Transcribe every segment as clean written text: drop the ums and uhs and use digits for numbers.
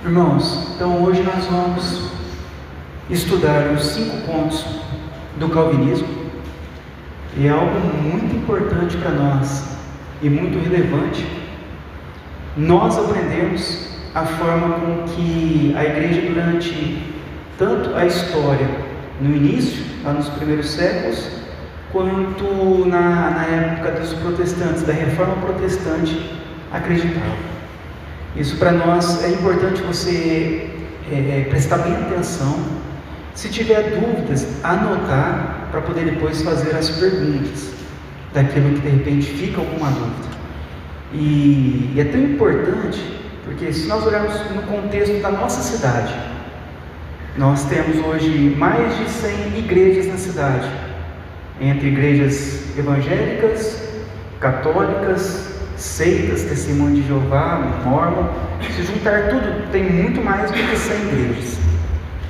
Irmãos, então hoje nós vamos estudar os 5 pontos do calvinismo, e é algo muito importante para nós e muito relevante nós aprendemos a forma com que a igreja, durante tanto a história no início, lá nos primeiros séculos, quanto na época dos protestantes, da reforma protestante, acreditava. Isso para nós é importante você prestar bem atenção. Se tiver dúvidas, anotar para poder depois fazer as perguntas daquilo que de repente fica alguma dúvida. E é tão importante porque, se nós olharmos no contexto da nossa cidade, nós temos hoje mais de 100 igrejas na cidade, entre igrejas evangélicas, católicas, seitas, Testemunho de Jeová, Mórmon. Se juntar tudo, tem muito mais do que 100 igrejas.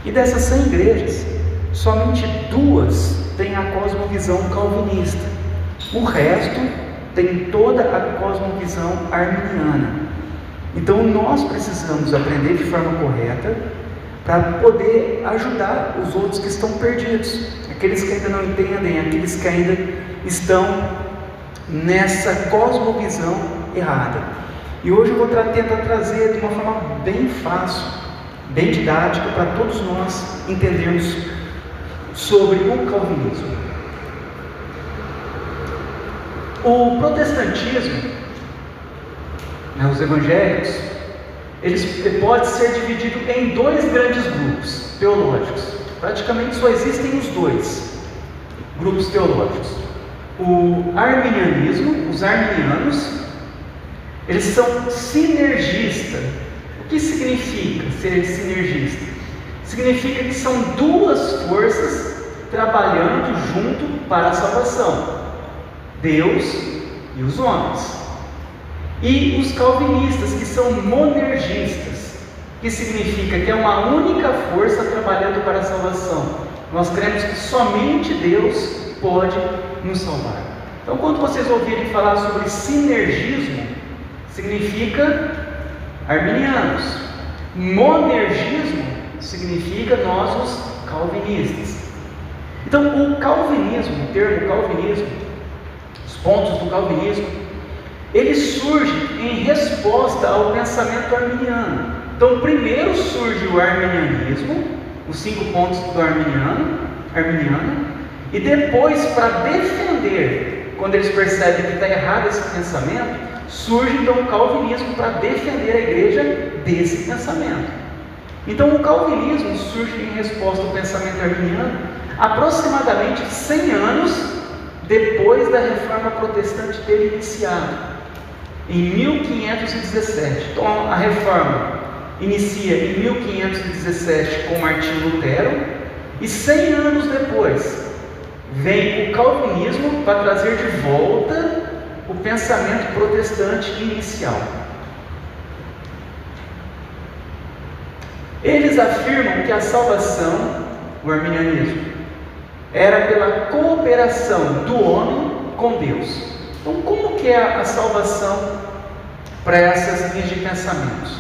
E dessas 100 igrejas, somente 2 têm a cosmovisão calvinista. O resto tem toda a cosmovisão arminiana. Então nós precisamos aprender de forma correta para poder ajudar os outros que estão perdidos, aqueles que ainda não entendem, aqueles que ainda estão nessa cosmovisão errada. E hoje eu vou tentar trazer de uma forma bem fácil, bem didática, para todos nós entendermos sobre o calvinismo. O protestantismo, os evangélicos, eles podem ser divididos em 2 grandes grupos teológicos. Praticamente só existem os 2 grupos teológicos. O arminianismo, os arminianos, eles são sinergistas. O que significa ser sinergista? Significa que são 2 forças trabalhando junto para a salvação: Deus e os homens. E os calvinistas, que são monergistas, que significa que é uma única força trabalhando para a salvação. Nós cremos que somente Deus pode nos salvar. Então, quando vocês ouvirem falar sobre sinergismo, significa arminianos. Monergismo significa nós, os calvinistas. Então, o calvinismo, o termo calvinismo, os pontos do calvinismo, ele surge em resposta ao pensamento arminiano. Então, primeiro surge o arminianismo, os 5 pontos do arminiano, e depois, para defender, quando eles percebem que está errado esse pensamento, surge então o calvinismo para defender a igreja desse pensamento. Então, o calvinismo surge em resposta ao pensamento arminiano aproximadamente 100 anos depois da reforma protestante ter iniciado, em 1517. Então a reforma inicia em 1517 com Martinho Lutero, e 100 anos depois vem o calvinismo para trazer de volta o pensamento protestante inicial. Eles afirmam que a salvação, o arminianismo, era pela cooperação do homem com Deus. Então, como que é a salvação para essas linhas de pensamentos?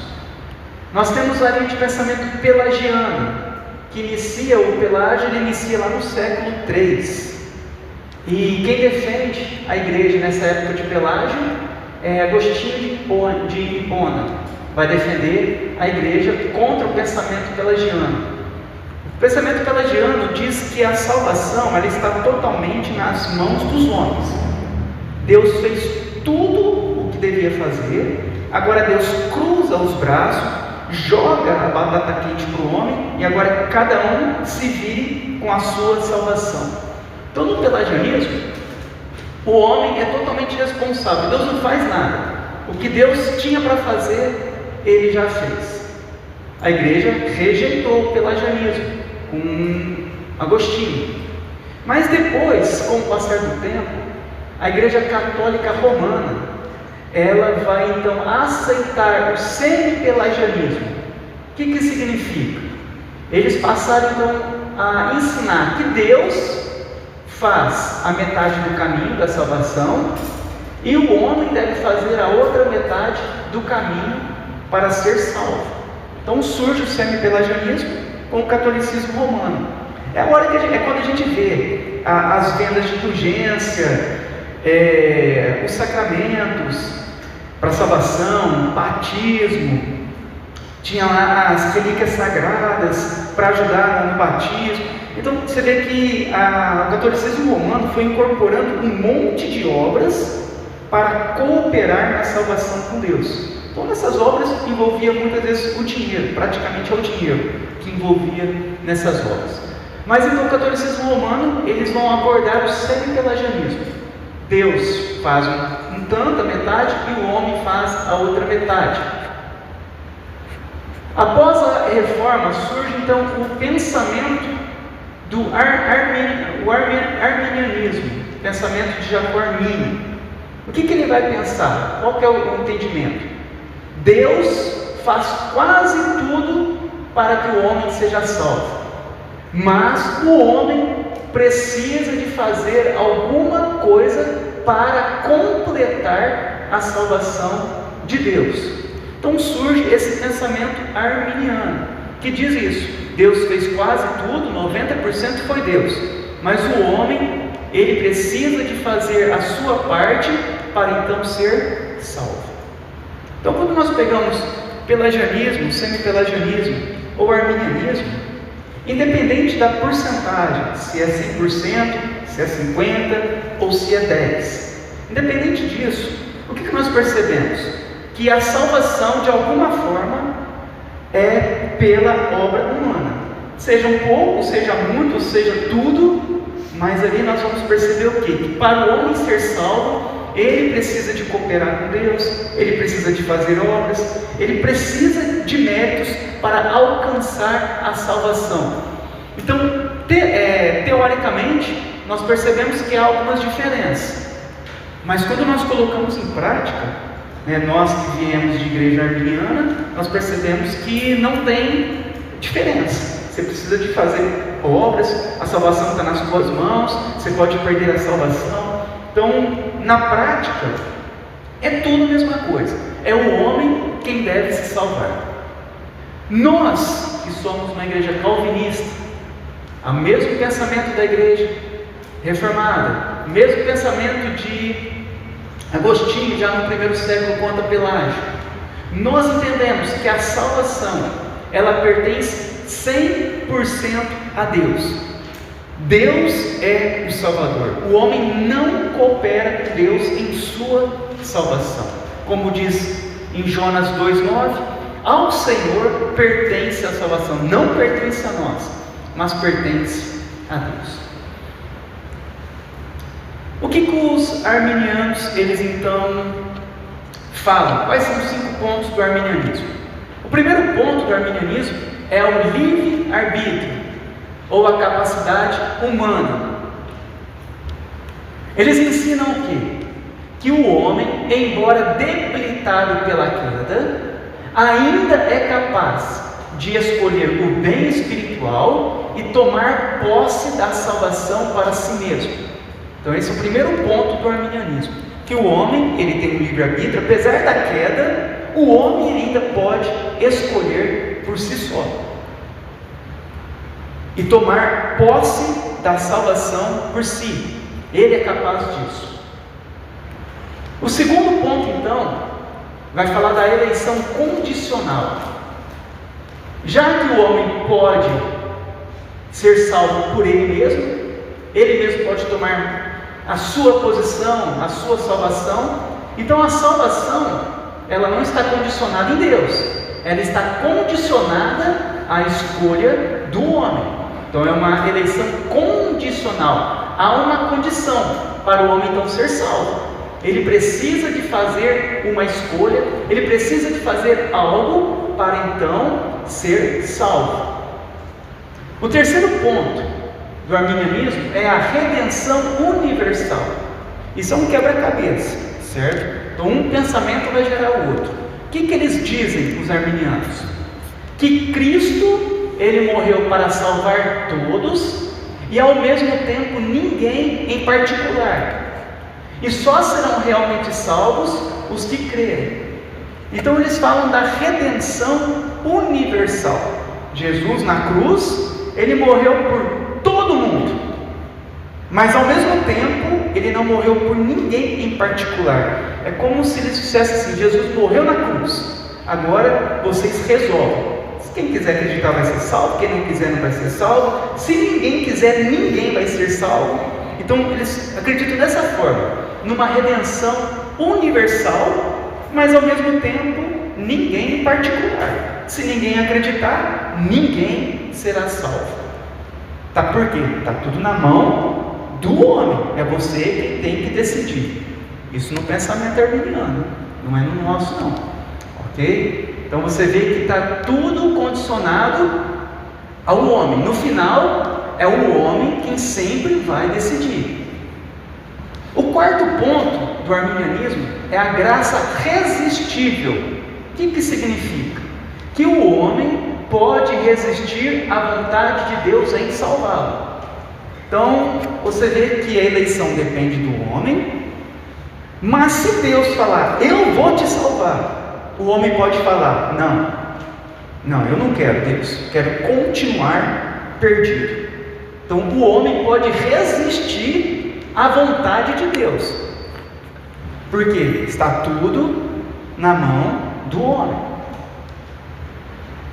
Nós temos a linha de pensamento pelagiano, que inicia, o Pelágio ele inicia lá no século III. E quem defende a igreja nessa época de Pelágio é Agostinho de Hipona. Vai defender a igreja contra o pensamento pelagiano. O pensamento pelagiano diz que a salvação ela está totalmente nas mãos dos homens. Deus fez tudo o que devia fazer, agora Deus cruza os braços, joga a batata quente para o homem, e agora cada um se vire com a sua salvação. Então, no pelagianismo, o homem é totalmente responsável, Deus não faz nada. O que Deus tinha para fazer, Ele já fez. A igreja rejeitou o pelagianismo com Agostinho. Mas depois, com o passar do tempo, a Igreja Católica Romana, ela vai então aceitar o semi-pelagianismo. O que significa? Eles passaram então a ensinar que Deus faz a metade do caminho da salvação e o homem deve fazer a outra metade do caminho para ser salvo. Então surge o semi-pelagianismo com o catolicismo romano. É quando a gente vê as vendas de indulgência, os sacramentos para salvação, batismo, tinha lá as relíquias sagradas para ajudar no batismo. Então você vê que o catolicismo romano foi incorporando um monte de obras para cooperar na salvação com Deus. Então essas obras envolviam muitas vezes o dinheiro, praticamente é o dinheiro que envolvia nessas obras. Mas então o catolicismo romano, eles vão abordar o semi-pelagianismo. Deus faz um tanto, a metade, e o homem faz a outra metade. Após a reforma surge então o pensamento do arminianismo, pensamento de Jacó Arminio. O que ele vai pensar? Qual que é o entendimento? Deus faz quase tudo para que o homem seja salvo, mas o homem precisa de fazer alguma coisa para completar a salvação de Deus. Então surge esse pensamento arminiano, que diz isso: Deus fez quase tudo, 90% foi Deus, mas o homem, ele precisa de fazer a sua parte para então ser salvo. Então quando nós pegamos pelagianismo, semi-pelagianismo ou arminianismo, independente da porcentagem, se é 100%, se é 50% ou se é 10%, independente disso, o que nós percebemos? Que a salvação, de alguma forma, é pela obra humana, seja um pouco, seja muito, seja tudo, mas ali nós vamos perceber o quê? Que para o homem ser salvo, ele precisa de cooperar com Deus, ele precisa de fazer obras, ele precisa de méritos para alcançar a salvação. Então, teoricamente, nós percebemos que há algumas diferenças, mas quando nós colocamos em prática, nós que viemos de igreja arminiana, nós percebemos que não tem diferença. Você precisa de fazer obras, a salvação está nas suas mãos, você pode perder a salvação. Então, na prática, é tudo a mesma coisa. É o homem quem deve se salvar. Nós, que somos uma igreja calvinista, o mesmo pensamento da igreja reformada, o mesmo pensamento de Agostinho, já no primeiro século, quanto a Pelágio, nós entendemos que a salvação, ela pertence 100% a Deus. Deus é o Salvador. O homem não coopera com Deus em sua salvação. Como diz em Jonas 2,9, ao Senhor pertence a salvação. Não pertence a nós, mas pertence a Deus. O que os arminianos, eles então falam? Quais são os 5 pontos do arminianismo? O primeiro ponto do arminianismo é o livre-arbítrio, ou a capacidade humana. Eles ensinam o quê? Que o homem, embora debilitado pela queda, ainda é capaz de escolher o bem espiritual e tomar posse da salvação para si mesmo. Então esse é o primeiro ponto do arminianismo, que o homem, ele tem um livre-arbítrio, apesar da queda, o homem ainda pode escolher por si só e tomar posse da salvação por si. Ele é capaz disso. O segundo ponto, então, vai falar da eleição condicional. Já que o homem pode ser salvo por ele mesmo pode tomar a sua posição, a sua salvação. Então a salvação, ela não está condicionada em Deus, ela está condicionada à escolha do homem. Então é uma eleição condicional. Há uma condição para o homem então ser salvo. Ele precisa de fazer uma escolha, ele precisa de fazer algo para então ser salvo. O terceiro ponto do arminianismo é a redenção universal. Isso é um quebra-cabeça, certo? Então um pensamento vai gerar o outro. O que eles dizem, os arminianos? Que Cristo, ele morreu para salvar todos e ao mesmo tempo ninguém em particular, e só serão realmente salvos os que crerem. Então eles falam da redenção universal. Jesus na cruz, ele morreu por todo mundo, mas ao mesmo tempo, ele não morreu por ninguém em particular. É como se ele dissesse assim: Jesus morreu na cruz, agora vocês resolvem. Quem quiser acreditar vai ser salvo, quem não quiser não vai ser salvo. Se ninguém quiser, ninguém vai ser salvo. Então eles acreditam dessa forma, numa redenção universal, mas ao mesmo tempo ninguém em particular. Se ninguém acreditar, ninguém será salvo. Tá por quê? Tá tudo na mão do homem. É você quem tem que decidir. Isso no pensamento arminiano, não é no nosso não. Ok? Então você vê que está tudo condicionado ao homem. No final, é o homem quem sempre vai decidir. O quarto ponto do arminianismo é a graça resistível. O que significa? Que o homem pode resistir à vontade de Deus em salvá-lo. Então, você vê que a eleição depende do homem, mas se Deus falar, eu vou te salvar, o homem pode falar, não, eu não quero, Deus, quero continuar perdido. Então o homem pode resistir à vontade de Deus, porque está tudo na mão do homem.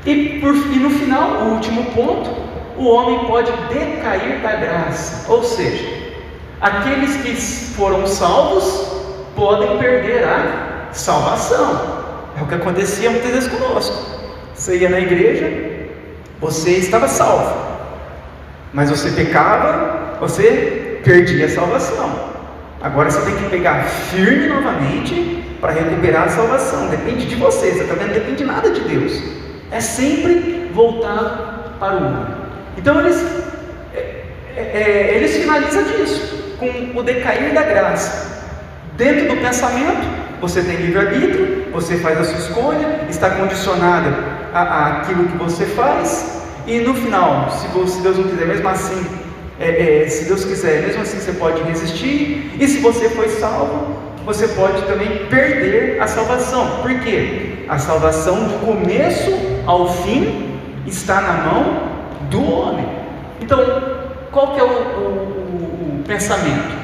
E no final, o último ponto, o homem pode decair da graça, ou seja, aqueles que foram salvos podem perder a salvação. É o que acontecia muitas vezes conosco. Você ia na igreja, você estava salvo, mas você pecava, você perdia a salvação. Agora você tem que pegar firme novamente para recuperar a salvação. Depende de você, você está vendo? Não depende de nada de Deus. É sempre voltado para o homem. Então eles finalizam disso, com o decair da graça. Dentro do pensamento, você tem livre-arbítrio, você faz a sua escolha, está condicionada àquilo que você faz, e no final, se Deus não quiser, mesmo assim, se Deus quiser, mesmo assim você pode resistir, e se você foi salvo, você pode também perder a salvação. Por quê? A salvação do começo ao fim está na mão do homem. Então, qual que é o pensamento?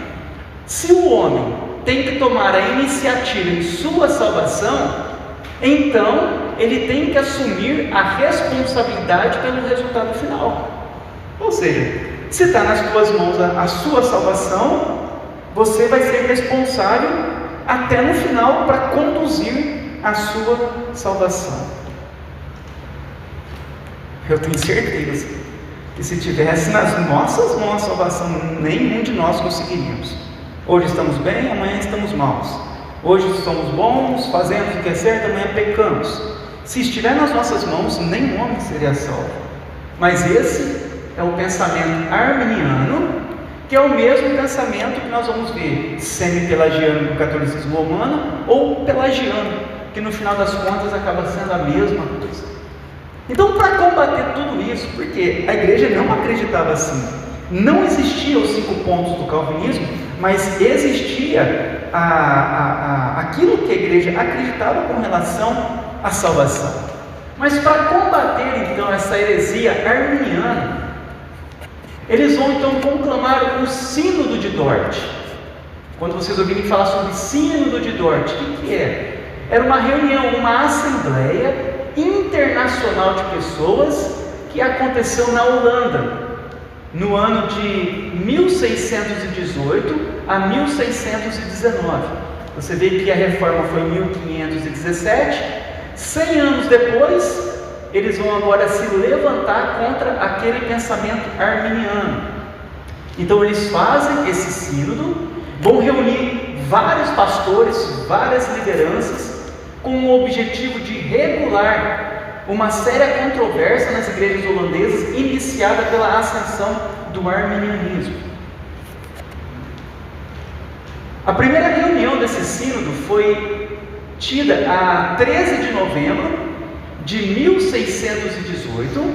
Se o homem tem que tomar a iniciativa em sua salvação, então ele tem que assumir a responsabilidade pelo resultado final. Ou seja, se está nas tuas mãos a sua salvação, você vai ser responsável até no final para conduzir a sua salvação. Eu tenho certeza que se tivesse nas nossas mãos a salvação, nenhum de nós conseguiríamos. Hoje estamos bem, amanhã estamos maus. Hoje somos bons, fazemos o que é certo, amanhã pecamos. Se estiver nas nossas mãos, nenhum homem seria salvo. Mas esse é o pensamento arminiano, que é o mesmo pensamento que nós vamos ver semi-pelagiano no catolicismo romano, ou pelagiano, que no final das contas acaba sendo a mesma coisa. Então, para combater tudo isso, porque a igreja não acreditava assim, não existiam os 5 pontos do calvinismo, mas existia aquilo que a igreja acreditava com relação à salvação. Mas para combater então essa heresia arminiana, eles vão então conclamar o Sínodo de Dort. Quando vocês ouvirem falar sobre Sínodo de Dort, o que é? Era uma reunião, uma assembleia internacional de pessoas que aconteceu na Holanda, no ano de 1618 a 1619. Você vê que a reforma foi em 1517. 100 anos depois, eles vão agora se levantar contra aquele pensamento arminiano. Então eles fazem esse sínodo, vão reunir vários pastores, várias lideranças, com o objetivo de regular uma séria controvérsia nas igrejas holandesas, iniciada pela ascensão do arminianismo. A primeira reunião desse sínodo foi tida a 13 de novembro de 1618,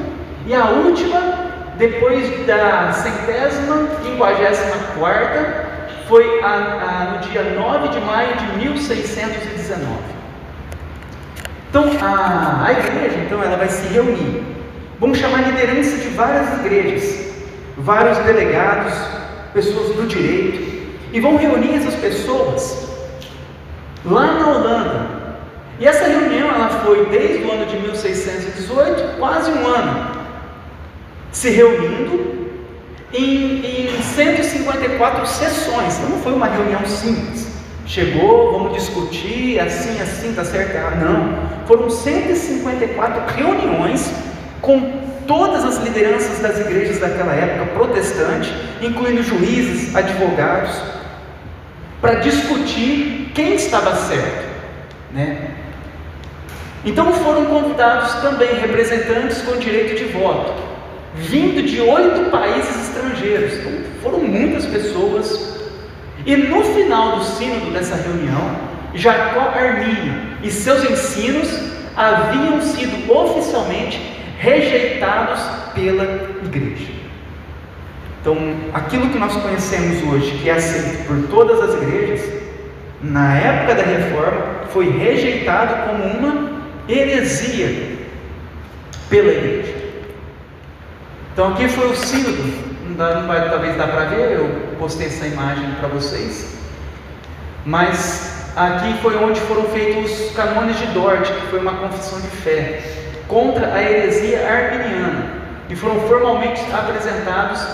e a última, depois da 154ª, foi no dia 9 de maio de 1619. Então, a igreja, então, ela vai se reunir. Vamos chamar a liderança de várias igrejas, vários delegados, pessoas do direito, e vão reunir essas pessoas lá na Holanda. E essa reunião, ela foi desde o ano de 1618, quase um ano, se reunindo em 154 sessões. Então não foi uma reunião simples. Chegou, vamos discutir, assim, tá certo? Não. Foram 154 reuniões com todas as lideranças das igrejas daquela época protestante, incluindo juízes, advogados, para discutir quem estava certo, né? Então foram convidados também representantes com direito de voto, vindo de 8 países estrangeiros. Então, foram muitas pessoas. E no final do sínodo dessa reunião, Jacó Armínio e seus ensinos haviam sido oficialmente rejeitados pela igreja. Então, aquilo que nós conhecemos hoje, que é aceito por todas as igrejas, na época da Reforma, foi rejeitado como uma heresia pela igreja. Então, aqui foi o sínodo. Não vai talvez dar para ver, eu postei essa imagem para vocês, mas aqui foi onde foram feitos os canones de Dort, que foi uma confissão de fé contra a heresia arminiana, e foram formalmente apresentados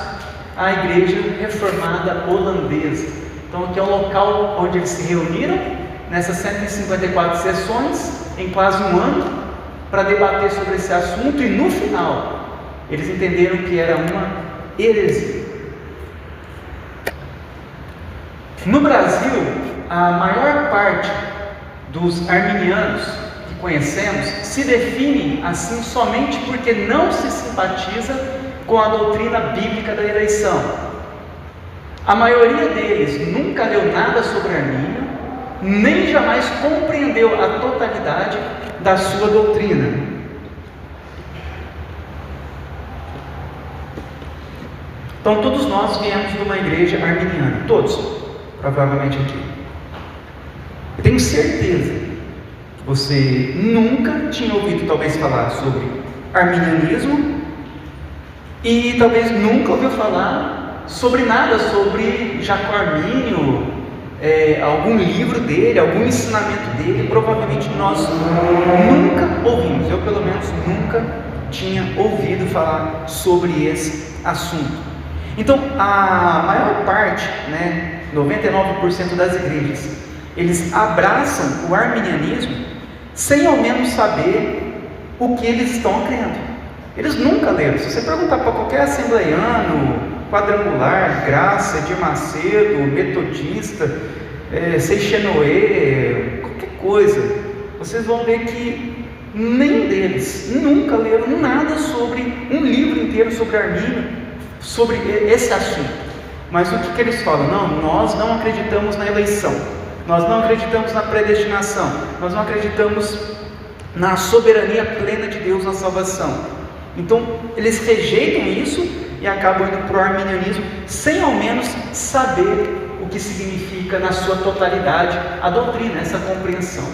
à igreja reformada holandesa. Então aqui é o local onde eles se reuniram, nessas 154 sessões, em quase um ano, para debater sobre esse assunto, e no final, eles entenderam que era uma heresia. No Brasil, a maior parte dos arminianos que conhecemos se definem assim somente porque não se simpatiza com a doutrina bíblica da eleição. A maioria deles nunca leu nada sobre Armínio, nem jamais compreendeu a totalidade da sua doutrina. Então todos nós viemos de uma igreja arminiana, todos, provavelmente aqui. Eu tenho certeza que você nunca tinha ouvido talvez falar sobre arminianismo, e talvez nunca ouviu falar sobre nada sobre Jacó Armínio, algum livro dele, algum ensinamento dele. Provavelmente nós nunca ouvimos, eu pelo menos nunca tinha ouvido falar sobre esse assunto. Então, a maior parte, 99% das igrejas, eles abraçam o arminianismo sem ao menos saber o que eles estão crendo. Eles nunca leram. Se você perguntar para qualquer assembleiano, quadrangular, Graça, Edir Macedo, metodista, Seixenoe, qualquer coisa, vocês vão ver que nenhum deles nunca leram nada sobre um livro inteiro sobre Armínio, sobre esse assunto. Mas o que eles falam? Não, nós não acreditamos na eleição, nós não acreditamos na predestinação, nós não acreditamos na soberania plena de Deus na salvação. Então eles rejeitam isso e acabam indo para o arminianismo sem ao menos saber o que significa na sua totalidade a doutrina, essa compreensão.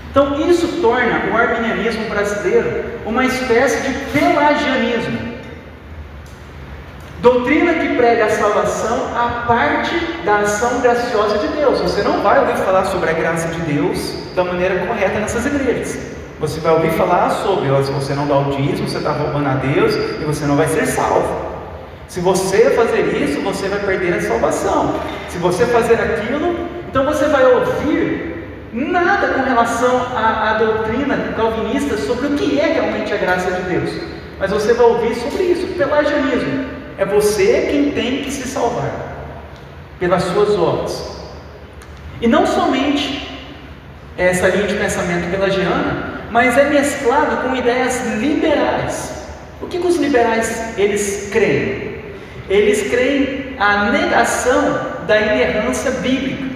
Então isso torna o arminianismo brasileiro uma espécie de pelagianismo. Doutrina que prega a salvação a parte da ação graciosa de Deus. Você não vai ouvir falar sobre a graça de Deus da maneira correta nessas igrejas. Você vai ouvir falar sobre, se você não dá o dízimo, você está roubando a Deus e você não vai ser salvo. Se você fazer isso, você vai perder a salvação. Se você fazer aquilo, então você vai ouvir nada com relação à doutrina calvinista sobre o que é realmente a graça de Deus. Mas você vai ouvir sobre isso, pelagianismo. É você quem tem que se salvar pelas suas obras. E não somente essa linha de pensamento pelagiana, mas é mesclado com ideias liberais. O que os liberais eles creem? Eles creem a negação da inerrância bíblica.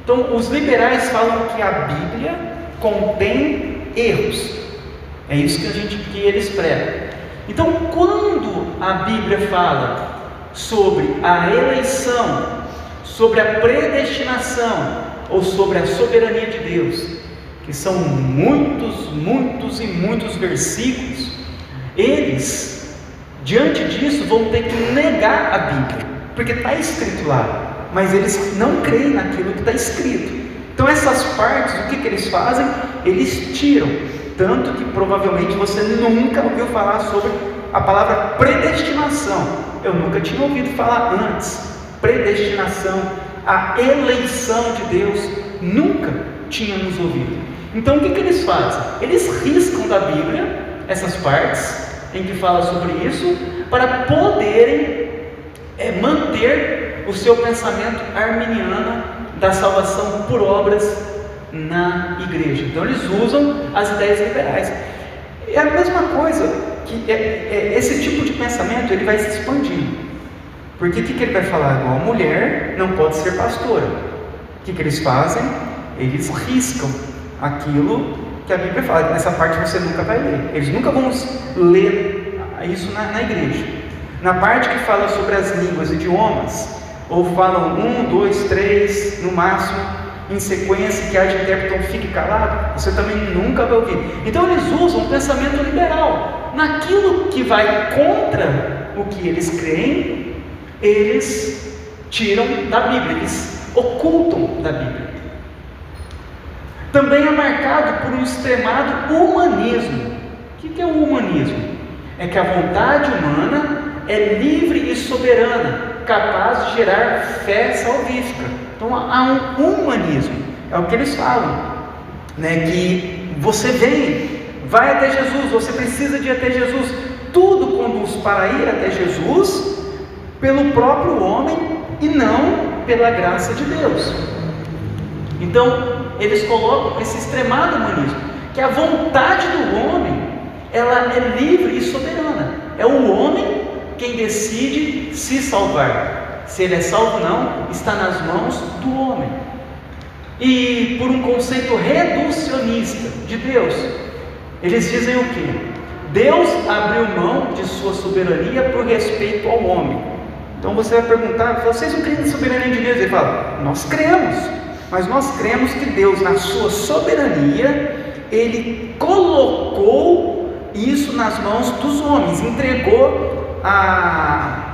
Então os liberais falam que a Bíblia contém erros. É isso que eles pregam. Então, quando a Bíblia fala sobre a eleição, sobre a predestinação ou sobre a soberania de Deus, que são muitos e muitos versículos, eles, diante disso, vão ter que negar a Bíblia, porque está escrito lá, mas eles não creem naquilo que está escrito. Então essas partes, o que eles fazem? Eles tiram, tanto que provavelmente você nunca ouviu falar sobre a palavra predestinação. Eu nunca tinha ouvido falar antes. Predestinação, a eleição de Deus, nunca tínhamos ouvido. Então o que eles fazem? Eles riscam da Bíblia essas partes em que fala sobre isso, para poderem manter o seu pensamento arminiano da salvação por obras na igreja. Então eles usam as ideias liberais. É a mesma coisa, que esse tipo de pensamento ele vai se expandindo. Porque o que ele vai falar? A mulher não pode ser pastora. O que eles fazem? Eles riscam aquilo que a Bíblia fala. Nessa parte você nunca vai ler. Eles nunca vão ler isso na igreja. Na parte que fala sobre as línguas, idiomas, ou falam 1, 2, 3 no máximo, em sequência, que haja intérprete, fique calado, você também nunca vai ouvir. Então eles usam um pensamento liberal. Naquilo que vai contra o que eles creem, eles tiram da Bíblia, eles ocultam da Bíblia. Também é marcado por um extremado humanismo. O que é o humanismo? É que a vontade humana é livre e soberana, capaz de gerar fé salvífica. Então há um humanismo, é o que eles falam, né? Que você vai até Jesus, você precisa de ir até Jesus, tudo conduz para ir até Jesus pelo próprio homem e não pela graça de Deus. Então eles colocam esse extremado humanismo, que a vontade do homem, ela é livre e soberana, é o homem quem decide se salvar. Se ele é salvo ou não, está nas mãos do homem. E por um conceito reducionista de Deus, eles dizem o quê? Deus abriu mão de sua soberania por respeito ao homem. Então você vai perguntar, vocês não creem na soberania de Deus? Ele fala, nós cremos, mas nós cremos que Deus, na sua soberania, Ele colocou isso nas mãos dos homens, entregou a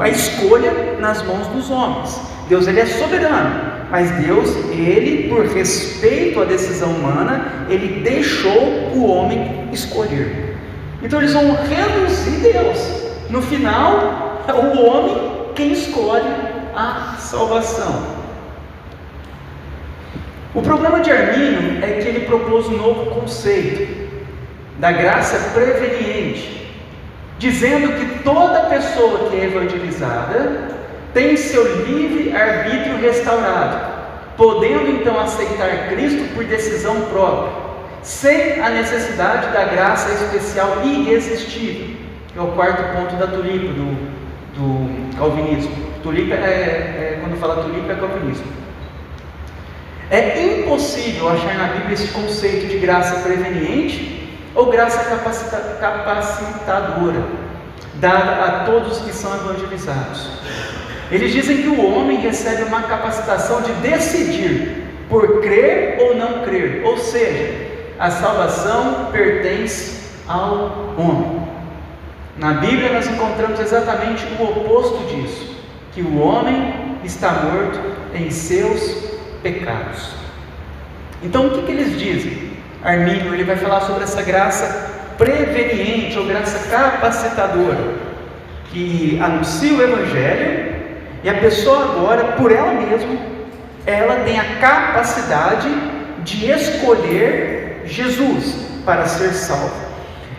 escolha nas mãos dos homens. Deus ele é soberano, mas Deus, ele, por respeito à decisão humana, ele deixou o homem escolher. Então eles vão reduzir Deus. No final, é o homem quem escolhe a salvação. O problema de Armínio é que ele propôs um novo conceito da graça preveniente, dizendo que toda pessoa que é evangelizada tem seu livre arbítrio restaurado, podendo então aceitar Cristo por decisão própria, sem a necessidade da graça especial irresistível, que é o quarto ponto da tulipa, do calvinismo. Tulipa quando fala tulipa é calvinismo. É impossível achar na Bíblia esse conceito de graça preveniente ou graça capacitadora, dada a todos que são evangelizados. Eles dizem que o homem recebe uma capacitação de decidir por crer ou não crer, ou seja, a salvação pertence ao homem. Na Bíblia nós encontramos exatamente o oposto disso, que o homem está morto em seus pecados. Então o que eles dizem? Armínio ele vai falar sobre essa graça preveniente ou graça capacitadora, que anuncia o Evangelho e a pessoa agora, por ela mesma, ela tem a capacidade de escolher Jesus para ser salvo.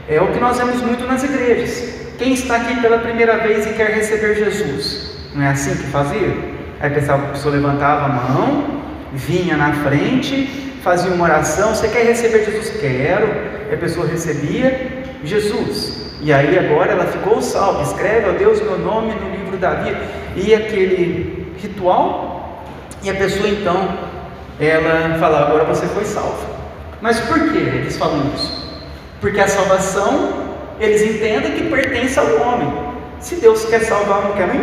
É o que nós vemos muito nas igrejas. Quem está aqui pela primeira vez e quer receber Jesus? Não é assim que fazia? Aí a pessoa levantava a mão, vinha na frente, fazia uma oração, você quer receber Jesus? Quero. E a pessoa recebia Jesus, e aí agora ela ficou salva, escreve, ó Deus, meu nome no livro da vida, e aquele ritual, e a pessoa então, ela fala, agora você foi salva. Mas por que eles falam isso? Porque a salvação, eles entendem que pertence ao homem. Se Deus quer salvar ou não quer, não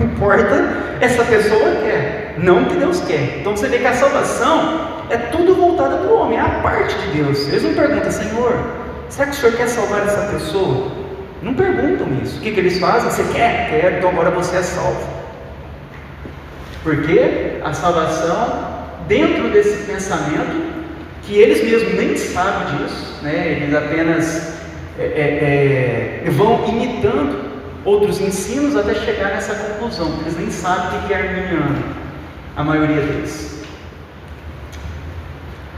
importa, essa pessoa quer, não que Deus quer. Então você vê que a salvação, é tudo voltado para o homem, é a parte de Deus. Eles não perguntam: Senhor, será que o Senhor quer salvar essa pessoa? Não perguntam isso. O que eles fazem? Você quer? Quero, então agora você é salvo. Porque a salvação, dentro desse pensamento, que eles mesmos nem sabem disso, né? Eles apenas vão imitando outros ensinos até chegar nessa conclusão, porque eles nem sabem o que é arminiano, a maioria deles.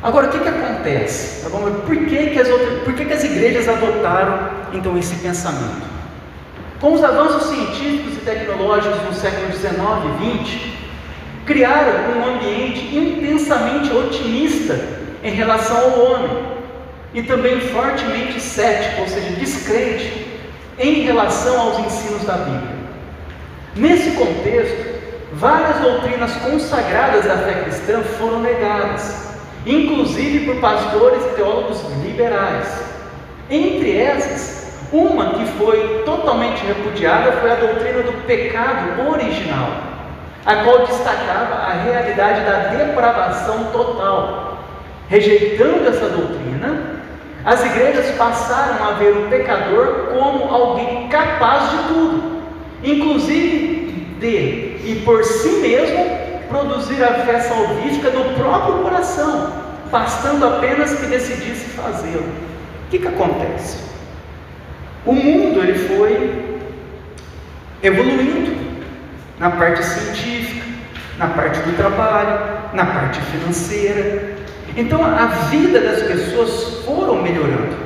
Agora, o que acontece? Tá bom? Por que as igrejas adotaram então esse pensamento? Com os avanços científicos e tecnológicos no século XIX e XX, criaram um ambiente intensamente otimista em relação ao homem, e também fortemente cético, ou seja, descrente, em relação aos ensinos da Bíblia. Nesse contexto, várias doutrinas consagradas da fé cristã foram negadas, inclusive por pastores e teólogos liberais. Entre essas, uma que foi totalmente repudiada foi a doutrina do pecado original, a qual destacava a realidade da depravação total. Rejeitando essa doutrina, as igrejas passaram a ver o pecador como alguém capaz de tudo, inclusive de, e por si mesmo, produzir a fé salvífica no próprio coração, bastando apenas que decidisse fazê-lo. O que acontece? O mundo ele foi evoluindo na parte científica, na parte do trabalho, na parte financeira. Então a vida das pessoas foram melhorando.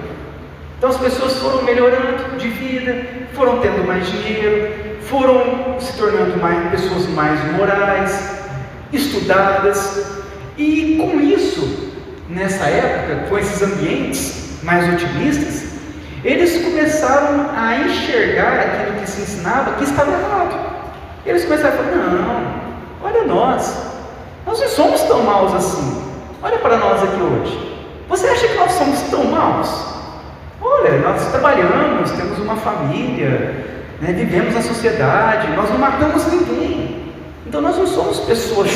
Então as pessoas foram melhorando de vida, foram tendo mais dinheiro, foram se tornando pessoas mais morais, estudadas, e com isso, nessa época, com esses ambientes mais otimistas, eles começaram a enxergar aquilo que se ensinava que estava errado. Eles começaram a falar: não, olha nós não somos tão maus assim, olha para nós aqui hoje, você acha que nós somos tão maus? Olha, nós trabalhamos, temos uma família, né, vivemos na sociedade, nós não matamos ninguém. Então nós não somos pessoas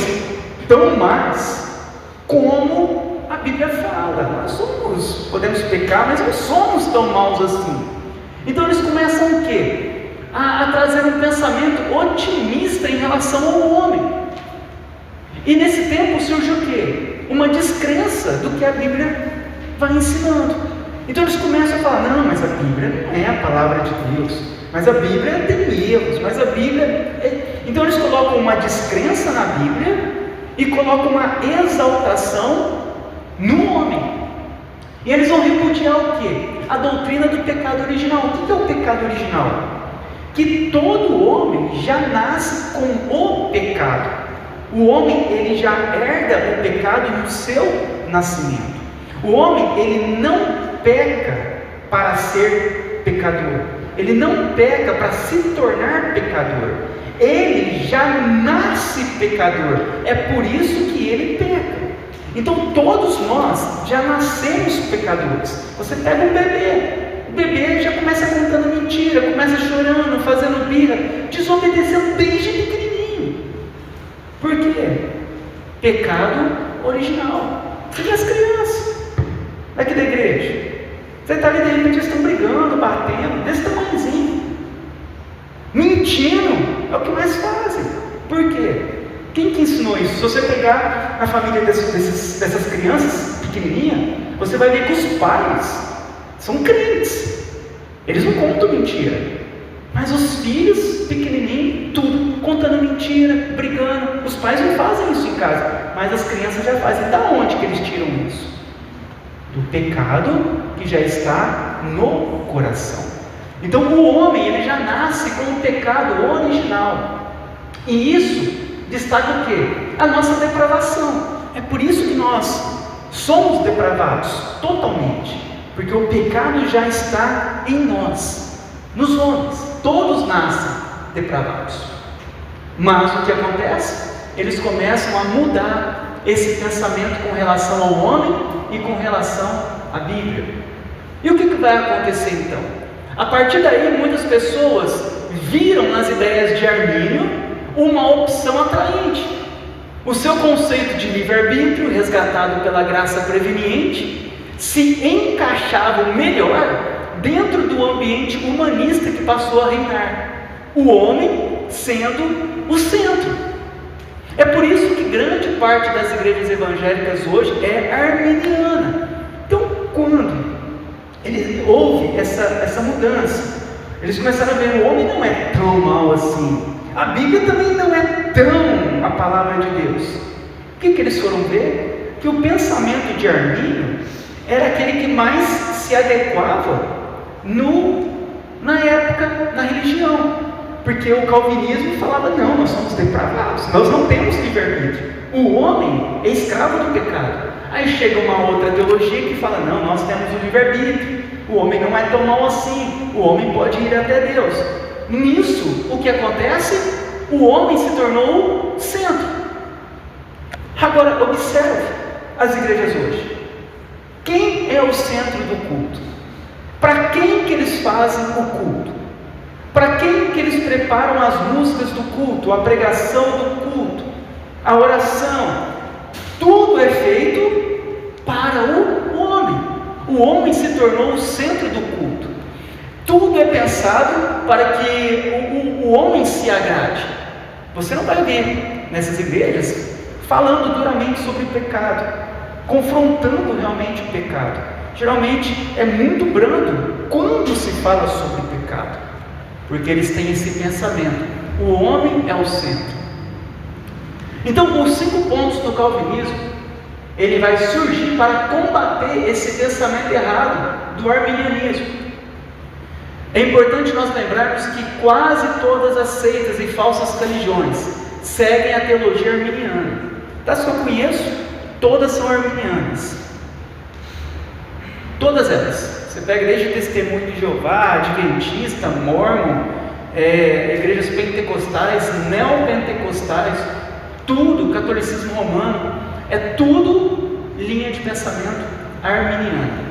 tão más como a Bíblia fala. Nós podemos pecar, mas não somos tão maus assim. Então eles começam o quê? A trazer um pensamento otimista em relação ao homem. E nesse tempo surge o quê? Uma descrença do que a Bíblia vai ensinando. Então eles começam a falar: não, mas a Bíblia não é a palavra de Deus. Mas a Bíblia tem erros, mas a Bíblia é... Então eles colocam uma descrença na Bíblia e colocam uma exaltação no homem. E eles vão repudiar o quê? A doutrina do pecado original. O que é o pecado original? Que todo homem já nasce com o pecado. O homem ele já herda o pecado no seu nascimento. O homem ele não peca para ser pecador. Ele não peca para se tornar pecador. Ele já nasce pecador. É por isso que ele peca. Então todos nós já nascemos pecadores. Você pega um bebê, o bebê já começa contando mentira, começa chorando, fazendo birra, desobedecendo desde pequenininho. Por quê? Pecado original. Você vê as crianças daqui da igreja, você está ali, de repente eles estão brigando, batendo, desse tamanhozinho, mentindo, é o que mais fazem. Por quê? Quem que ensinou isso? Se você pegar na família dessas crianças pequenininhas, você vai ver que os pais são crentes, eles não contam mentira, mas os filhos pequenininhos, tudo contando mentira, brigando. Os pais não fazem isso em casa, mas as crianças já fazem. Da onde que eles tiram isso? Do pecado que já está no coração. Então o homem ele já nasce com o pecado original, e isso destaca o quê? A nossa depravação. É por isso que nós somos depravados totalmente, porque o pecado já está em nós, nos homens. Todos nascem depravados. Mas o que acontece? Eles começam a mudar esse pensamento com relação ao homem e com relação à Bíblia. E o que vai acontecer então? A partir daí, muitas pessoas viram nas ideias de Armínio uma opção atraente. O seu conceito de livre-arbítrio, resgatado pela graça preveniente, se encaixava melhor dentro do ambiente humanista que passou a reinar, o homem sendo o centro. É por isso que grande parte das igrejas evangélicas hoje é arminiana. Então, quando houve essa mudança, eles começaram a ver: o homem não é tão mal assim, a Bíblia também não é tão a palavra de Deus. O que eles foram ver? Que o pensamento de Armínio era aquele que mais se adequava na época, na religião, porque o calvinismo falava: não, nós somos depravados, nós não temos livre-arbítrio, o homem é escravo do pecado. Aí chega uma outra teologia que fala: não, nós temos o livre-arbítrio, o homem não é tão mal assim, o homem pode ir até Deus. Nisso, o que acontece? O homem se tornou o centro. Agora, observe as igrejas hoje. Quem é o centro do culto? Para quem que eles fazem o culto? Para quem que eles preparam as músicas do culto, a pregação do culto, a oração? Tudo é feito para o homem. O homem se tornou o centro do culto. Tudo é pensado para que o homem se agrade. Você não vai ver nessas igrejas falando duramente sobre o pecado, confrontando realmente o pecado. Geralmente é muito brando quando se fala sobre o pecado, porque eles têm esse pensamento: o homem é o centro. Então, os 5 pontos do calvinismo, ele vai surgir para combater esse pensamento errado do arminianismo. É importante nós lembrarmos que quase todas as seitas e falsas religiões seguem a teologia arminiana. Das que eu conheço, todas são arminianas. Todas elas. Você pega desde o Testemunho de Jeová, Adventista, Mormon, igrejas pentecostais, neopentecostais, tudo, catolicismo romano, é tudo linha de pensamento arminiana.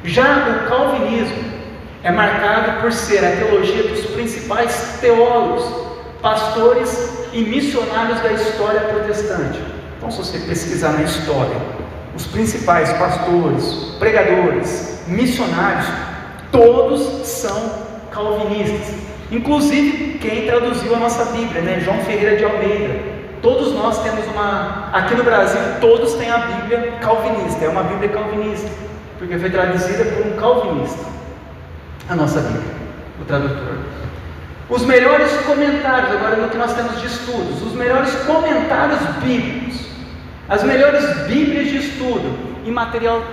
Já o calvinismo é marcado por ser a teologia dos principais teólogos, pastores e missionários da história protestante. Então, se você pesquisar na história, os principais pastores, pregadores, missionários, todos são calvinistas. Inclusive quem traduziu a nossa Bíblia, João Ferreira de Almeida. Todos nós temos aqui no Brasil, todos têm a Bíblia calvinista. É uma Bíblia calvinista, porque foi traduzida por um calvinista. A nossa Bíblia, o tradutor. Os melhores comentários, agora no que nós temos de estudos, os melhores comentários bíblicos, as melhores bíblias de estudo e material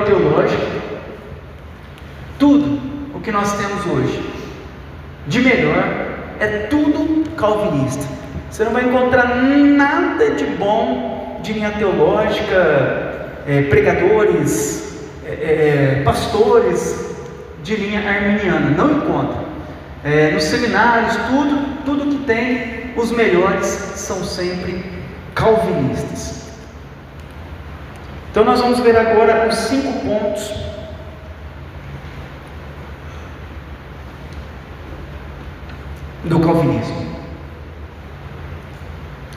teológico, tudo o que nós temos hoje de melhor é tudo calvinista. Você não vai encontrar nada de bom de linha teológica, pregadores, pastores de linha arminiana, não encontra. Nos seminários, tudo que tem, os melhores são sempre calvinistas. Então nós vamos ver agora os 5 pontos do calvinismo.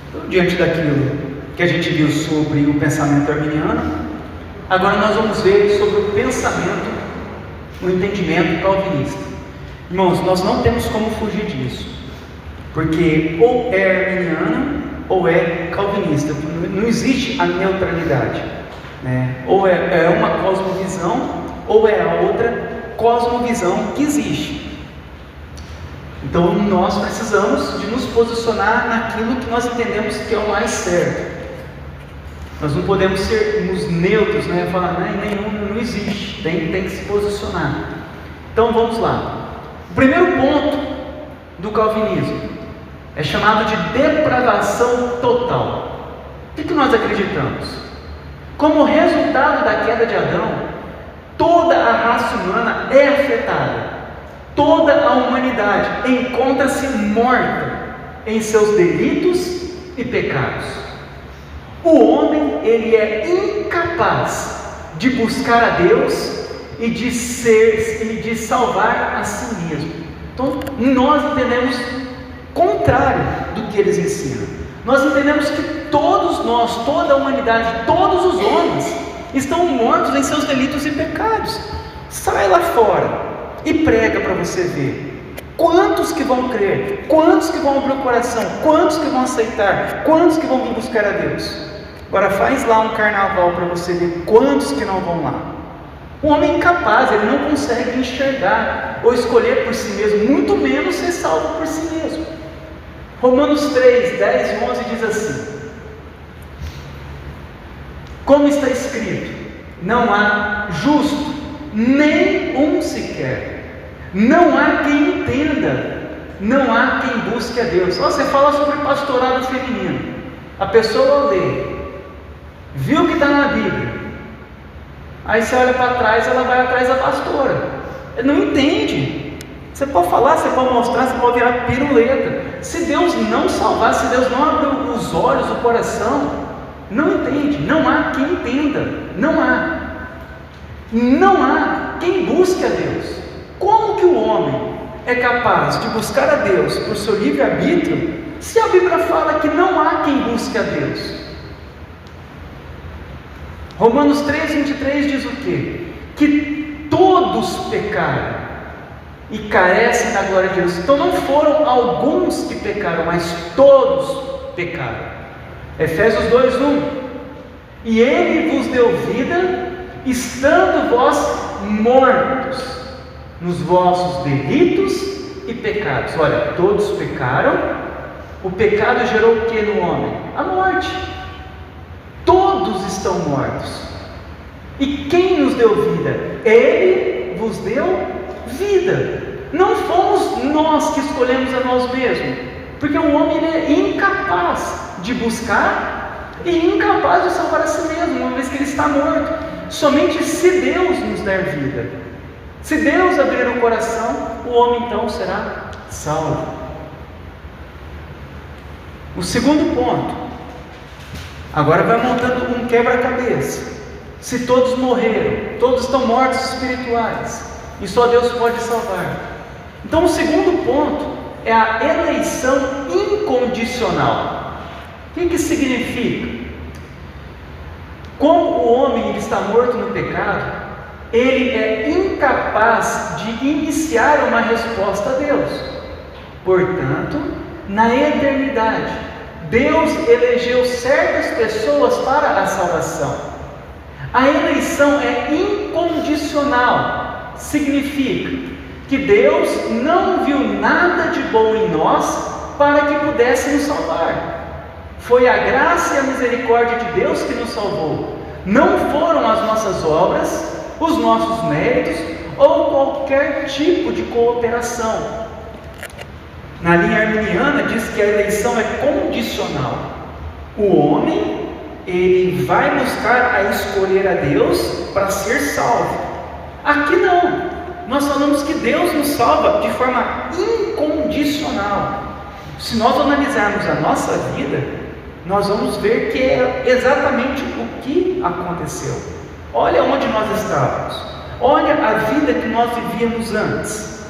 Então, diante daquilo que a gente viu sobre o pensamento arminiano, agora nós vamos ver sobre o pensamento, o entendimento calvinista. Irmãos, nós não temos como fugir disso, porque ou é arminiano ou é calvinista. Não existe a neutralidade, Ou é uma cosmovisão ou é a outra cosmovisão que existe. Então nós precisamos de nos posicionar naquilo que nós entendemos que é o mais certo. Nós não podemos sermos neutros, falar, nenhum não existe, tem que se posicionar. Então vamos lá. O primeiro ponto do calvinismo é chamado de depravação total. O que nós acreditamos? Como resultado da queda de Adão, toda a raça humana é afetada. Toda a humanidade encontra-se morta em seus delitos e pecados. O homem, ele é incapaz de buscar a Deus e de salvar a si mesmo. Então, nós entendemos o contrário do que eles ensinam. Nós entendemos que todos nós, toda a humanidade, todos os homens estão mortos em seus delitos e pecados. Sai lá fora e prega para você ver. Quantos que vão crer? Quantos que vão abrir o coração? Quantos que vão aceitar? Quantos que vão vir buscar a Deus? Agora faz lá um carnaval para você ver quantos que não vão lá. O homem é incapaz, ele não consegue enxergar ou escolher por si mesmo, muito menos ser salvo por si mesmo. Romanos 3, 10 e 11 diz assim: como está escrito, não há justo, nem um sequer. Não há quem entenda, não há quem busque a Deus. Você fala sobre pastorado feminino, a pessoa lê, viu que está na Bíblia, aí você olha para trás, ela vai atrás da pastora, não entende. Você pode falar, você pode mostrar, você pode virar piruleta. Se Deus não salvar, se Deus não abrir os olhos, o coração, não entende, não há quem entenda, não há quem busque a Deus. Como que o homem é capaz de buscar a Deus por seu livre-arbítrio, se a Bíblia fala que não há quem busque a Deus? Romanos 3, 23 diz o quê? Que todos pecaram e carecem da glória de Deus. Então não foram alguns que pecaram, mas todos pecaram. Efésios 2, 1: e Ele vos deu vida, estando vós mortos nos vossos delitos e pecados. Olha, todos pecaram. O pecado gerou o que no homem? A morte. Todos estão mortos. E quem nos deu vida? Ele vos deu vida. Não fomos nós que escolhemos a nós mesmos, porque o homem ele é incapaz de buscar e incapaz de salvar a si mesmo, uma vez que ele está morto. Somente se Deus nos der vida, se Deus abrir o coração, o homem então será salvo. O segundo ponto, agora vai montando um quebra-cabeça. Se todos morreram, todos estão mortos espirituais, e só Deus pode salvar. Então o segundo ponto é a eleição incondicional. O que significa? Como o homem ele está morto no pecado, ele é incapaz de iniciar uma resposta a Deus. Portanto, na eternidade, Deus elegeu certas pessoas para a salvação. A eleição é incondicional. Significa que Deus não viu nada de bom em nós para que pudéssemos salvar. Foi a graça e a misericórdia de Deus que nos salvou. Não foram as nossas obras, os nossos méritos ou qualquer tipo de cooperação. Na linha arminiana diz que a eleição é condicional. O homem ele vai buscar a escolher a Deus para ser salvo. Aqui não. Nós falamos que Deus nos salva de forma incondicional. Se nós analisarmos a nossa vida, nós vamos ver que é exatamente o que aconteceu. Olha onde nós estávamos. Olha a vida que nós vivíamos antes.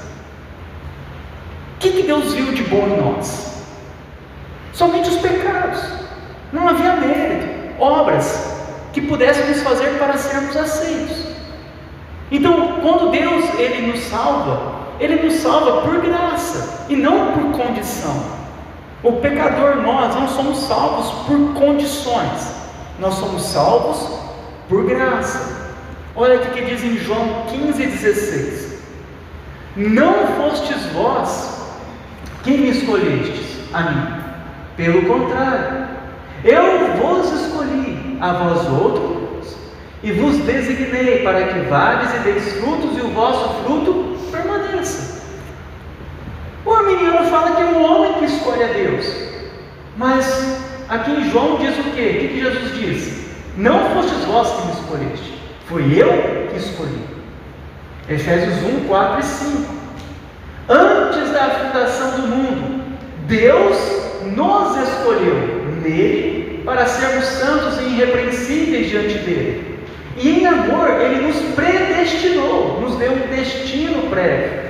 O que Deus viu de bom em nós? Somente os pecados. Não havia mérito, obras que pudessem nos fazer para sermos aceitos. Então, quando Deus ele nos salva por graça e não por condição. O pecador, nós não somos salvos por condições, nós somos salvos por graça. Olha o que diz em João 15,16: não fostes vós quem me escolhestes a mim, pelo contrário, eu vos escolhi a vós outros, e vos designei para que vades e deis frutos, e o vosso fruto permaneça. O arminiano fala que é o homem que escolhe a Deus, mas aqui em João diz o quê? O que Jesus diz? Não fostes vós que me escolheste, fui eu que escolhi. Efésios 1, 4 e 5. Antes da fundação do mundo, Deus nos escolheu nele para sermos santos e irrepreensíveis diante dele. E em amor, ele nos predestinou, nos deu um destino prévio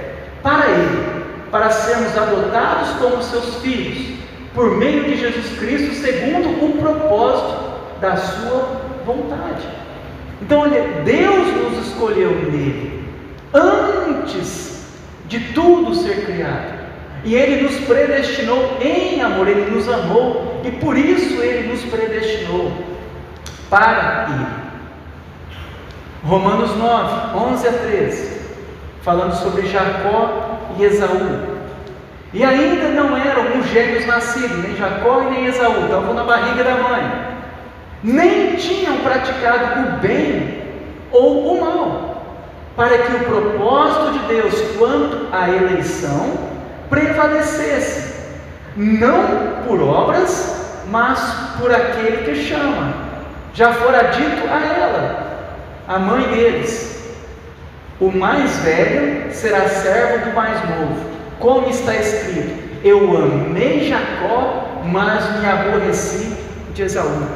para ele. para sermos adotados como seus filhos, por meio de Jesus Cristo, segundo o propósito da sua vontade. Então, Deus nos escolheu nele, antes de tudo ser criado, e Ele nos predestinou em amor, Ele nos amou, e por isso Ele nos predestinou para Ele. Romanos 9, 11 a 13, falando sobre Jacó e Esaú. E ainda não eram os gêmeos nascidos, nem Jacó e nem Esaú, estavam na barriga da mãe, nem tinham praticado o bem ou o mal, para que o propósito de Deus quanto à eleição prevalecesse, não por obras, mas por aquele que chama. Já fora dito a ela, a mãe deles: o mais velho será servo do mais novo, como está escrito: eu amei Jacó, mas me aborreci de Esaú.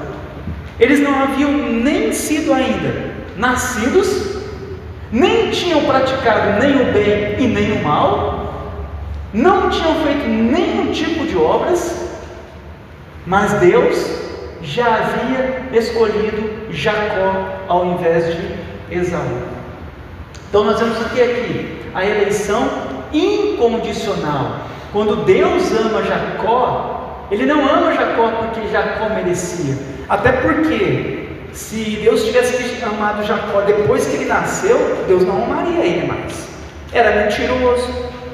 Eles não haviam nem sido ainda nascidos, nem tinham praticado nem o bem e nem o mal, não tinham feito nenhum tipo de obras, mas Deus já havia escolhido Jacó ao invés de Esaú. Então nós vemos aqui a eleição incondicional. Quando Deus ama Jacó, Ele não ama Jacó porque Jacó merecia, até porque se Deus tivesse amado Jacó depois que ele nasceu, Deus não amaria ele mais. Era mentiroso,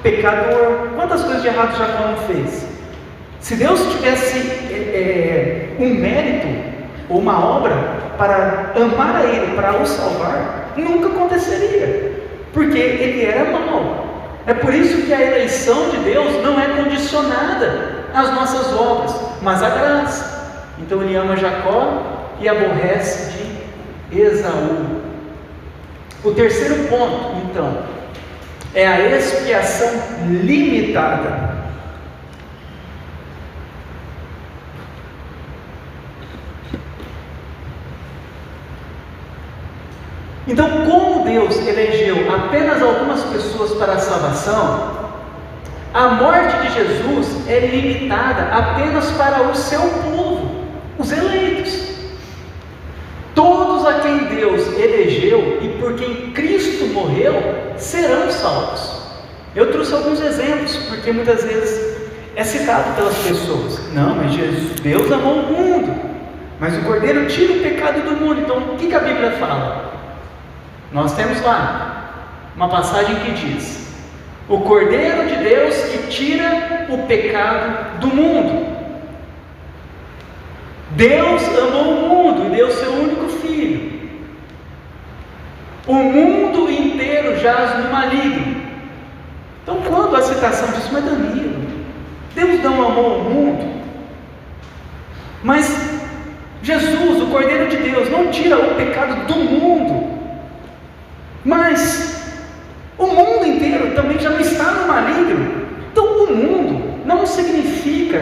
pecador, quantas coisas de errado Jacó não fez? Se Deus tivesse um mérito ou uma obra para amar a ele, para o salvar, nunca aconteceria, porque ele era mau. É por isso que a eleição de Deus não é condicionada às nossas obras, mas à graça. Então Ele ama Jacó e aborrece de Esaú. O terceiro ponto, então, é a expiação limitada. Então, como Deus elegeu apenas algumas pessoas para a salvação, a morte de Jesus é limitada apenas para o seu povo, os eleitos. Todos a quem Deus elegeu e por quem Cristo morreu serão salvos. Eu trouxe alguns exemplos, porque muitas vezes é citado pelas pessoas: não, mas Deus amou o mundo, mas o Cordeiro tira o pecado do mundo. Então o que a Bíblia fala? Nós temos lá uma passagem que diz: o Cordeiro de Deus que tira o pecado do mundo. Deus amou o mundo e deu seu único filho. O mundo inteiro jaz no maligno. Então, quando a citação diz: mas Danilo, Deus não amou o mundo, mas Jesus, o Cordeiro de Deus, não tira o pecado do mundo, mas o mundo inteiro também já não está no maligno. Então o mundo não significa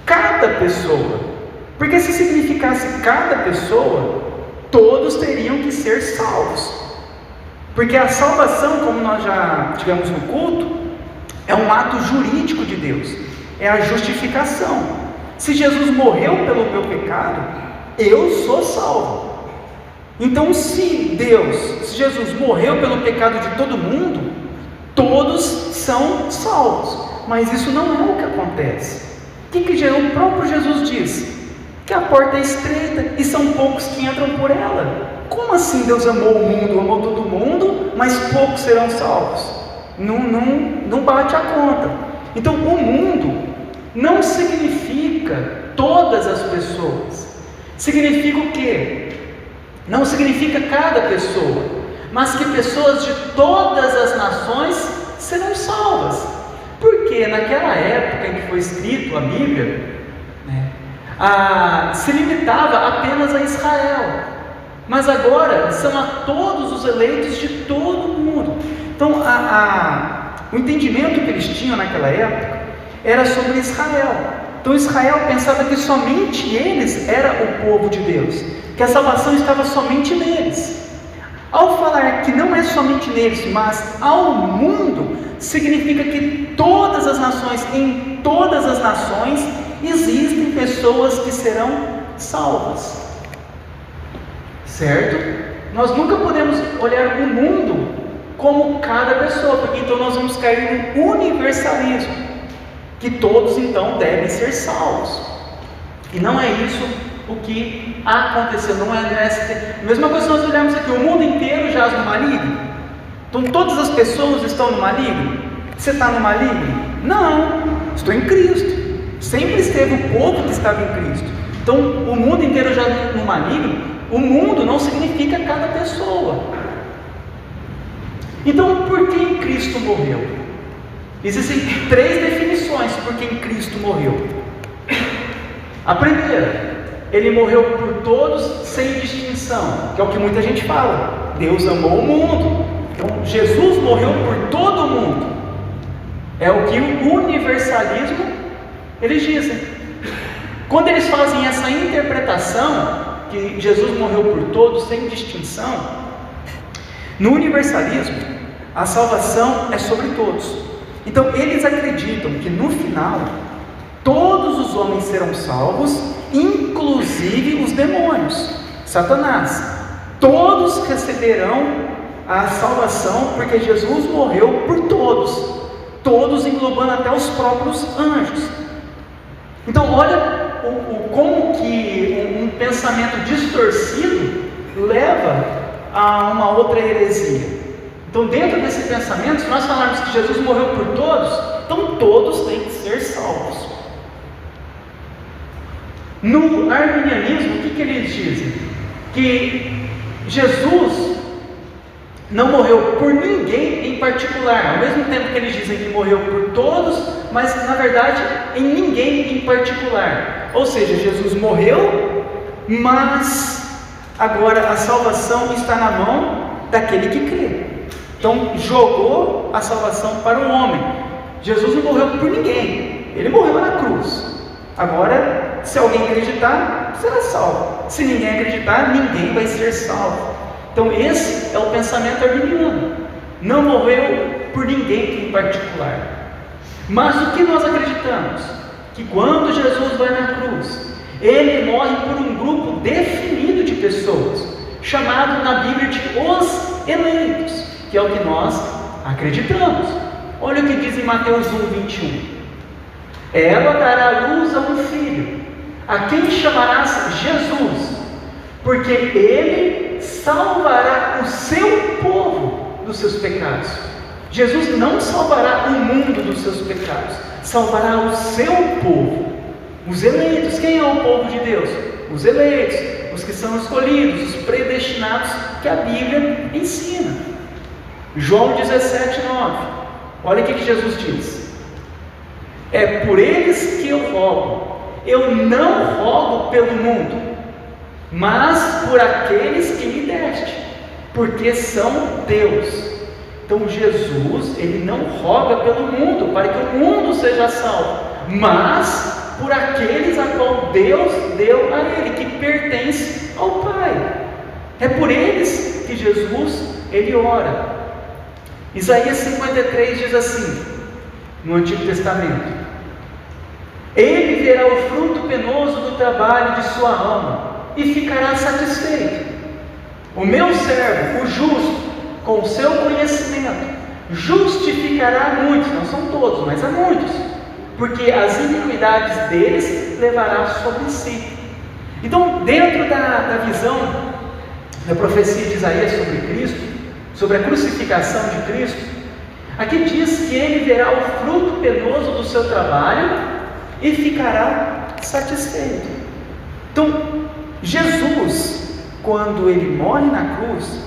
cada pessoa, porque se significasse cada pessoa, todos teriam que ser salvos, porque a salvação, como nós já tivemos no culto, é um ato jurídico de Deus, é a justificação. Se Jesus morreu pelo meu pecado, eu sou salvo. Então, se Jesus morreu pelo pecado de todo mundo, todos são salvos. Mas isso não é o que acontece. O que o próprio Jesus diz? Que a porta é estreita e são poucos que entram por ela. Como assim Deus amou o mundo, amou todo mundo, mas poucos serão salvos? Não bate a conta. Então, o mundo não significa todas as pessoas. Significa o quê? Não significa cada pessoa, mas que pessoas de todas as nações serão salvas. Porque naquela época em que foi escrito a Bíblia, se limitava apenas a Israel, mas agora são a todos os eleitos de todo o mundo. Então o entendimento que eles tinham naquela época era sobre Israel. Então Israel pensava que somente eles eram o povo de Deus, que a salvação estava somente neles. Ao falar que não é somente neles, mas ao mundo, significa que todas as nações, em todas as nações, existem pessoas que serão salvas. Certo? Nós nunca podemos olhar o mundo como cada pessoa, porque então nós vamos cair no universalismo, que todos então devem ser salvos. E não é isso o que aconteceu, não é essa. Mesma coisa se nós olharmos aqui, o mundo inteiro jaz no maligno. Então todas as pessoas estão no maligno? Você está no maligno? Não, estou em Cristo. Sempre esteve o povo que estava em Cristo. Então o mundo inteiro jaz no maligno. O mundo não significa cada pessoa. Então por que Cristo morreu? Existem 3 definições por que Cristo morreu. A primeira, Ele morreu por todos sem distinção, que é o que muita gente fala. Deus amou o mundo, então Jesus morreu por todo o mundo. É o que o universalismo eles dizem. Quando eles fazem essa interpretação, que Jesus morreu por todos sem distinção, no universalismo a salvação é sobre todos. Então eles acreditam que no final todos os homens serão salvos, inclusive os demônios, Satanás. Todos receberão a salvação, porque Jesus morreu por todos, todos englobando até os próprios anjos. Então olha como que um pensamento distorcido leva a uma outra heresia. Então dentro desse pensamento, se nós falarmos que Jesus morreu por todos, então todos têm que ser salvos. No arminianismo, o que eles dizem? Que Jesus não morreu por ninguém em particular, ao mesmo tempo que eles dizem que morreu por todos, mas na verdade em ninguém em particular. Ou seja, Jesus morreu, mas agora a salvação está na mão daquele que crê. Então jogou a salvação para o homem. Jesus não morreu por ninguém, ele morreu na cruz. Agora, se alguém acreditar, será salvo. Se ninguém acreditar, ninguém vai ser salvo. Então esse é o pensamento arminiano. Não morreu por ninguém em particular. Mas o que nós acreditamos? Que quando Jesus vai na cruz, Ele morre por um grupo definido de pessoas, chamado na Bíblia de os eleitos, que é o que nós acreditamos. Olha o que diz em Mateus 1:21. Ela dará luz a um filho, a quem chamarás Jesus, porque ele salvará o seu povo dos seus pecados. Jesus não salvará o mundo dos seus pecados, salvará o seu povo, os eleitos. Quem é o povo de Deus? Os eleitos, os que são escolhidos, os predestinados que a Bíblia ensina. João 17:9. Olha o que Jesus diz: é por eles que eu rogo. Eu não rogo pelo mundo, mas por aqueles que me deste, porque são Deus. Então Jesus, Ele não roga pelo mundo, para que o mundo seja salvo, mas por aqueles a qual Deus deu a Ele, que pertence ao Pai. É por eles que Jesus, Ele ora. Isaías 53 diz assim, no Antigo Testamento: ele verá o fruto penoso do trabalho de sua alma e ficará satisfeito. O meu servo, o justo, com o seu conhecimento, justificará muitos, não são todos, mas a muitos, porque as iniquidades deles levará sobre si. Então, dentro da visão da profecia de Isaías sobre Cristo, sobre a crucificação de Cristo, aqui diz que ele verá o fruto penoso do seu trabalho e ficará satisfeito. Então, Jesus, quando ele morre na cruz,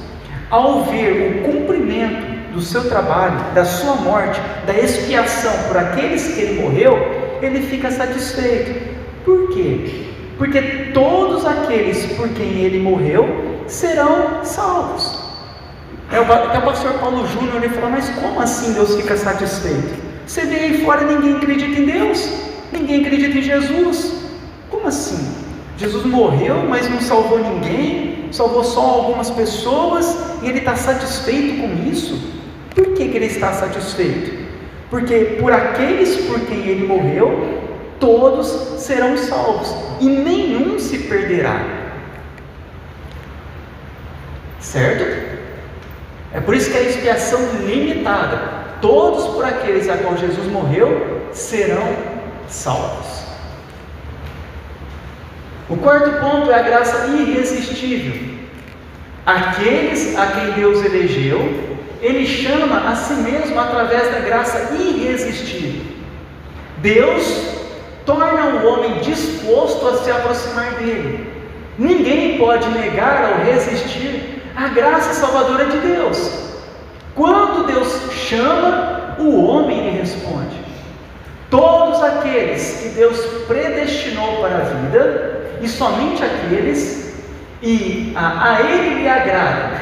ao ver o cumprimento do seu trabalho, da sua morte, da expiação por aqueles que ele morreu, ele fica satisfeito. Por quê? Porque todos aqueles por quem ele morreu serão salvos. Até o pastor Paulo Júnior ele fala: mas como assim Deus fica satisfeito? Você vê aí fora, ninguém acredita em Deus, ninguém acredita em Jesus. Como assim? Jesus morreu, mas não salvou ninguém, salvou só algumas pessoas e Ele está satisfeito com isso. Por que Ele está satisfeito? Porque por aqueles por quem Ele morreu, todos serão salvos e nenhum se perderá. Certo? É por isso que a expiação limitada. Todos por aqueles a qual Jesus morreu serão salvos. O quarto ponto é a graça irresistível. Aqueles a quem Deus elegeu, Ele chama a si mesmo através da graça irresistível. Deus torna o homem disposto a se aproximar dele. Ninguém pode negar ou resistir à graça salvadora de Deus. Quando Deus chama, o homem lhe responde. Todos aqueles que Deus predestinou para a vida, e somente aqueles, e a Ele lhe agrada,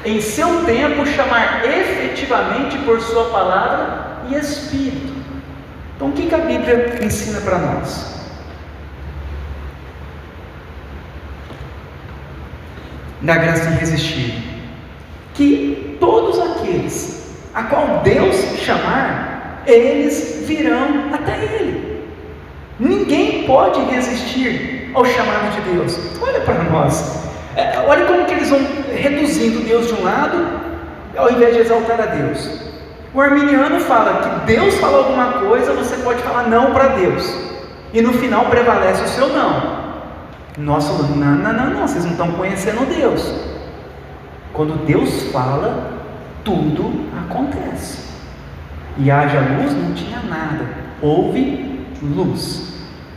em seu tempo, chamar efetivamente por sua palavra e Espírito. Então, o que a Bíblia ensina para nós? Na graça irresistível, que todos aqueles a qual Deus chamar, eles virão até Ele. Ninguém pode resistir ao chamado de Deus. Olha para nós, olha como que eles vão reduzindo Deus de um lado, ao invés de exaltar a Deus. O arminiano fala que Deus fala alguma coisa, você pode falar não para Deus, e no final prevalece o seu não. Nós falamos, não, vocês não estão conhecendo Deus. Quando Deus fala, tudo acontece. E haja luz, não tinha nada, houve luz.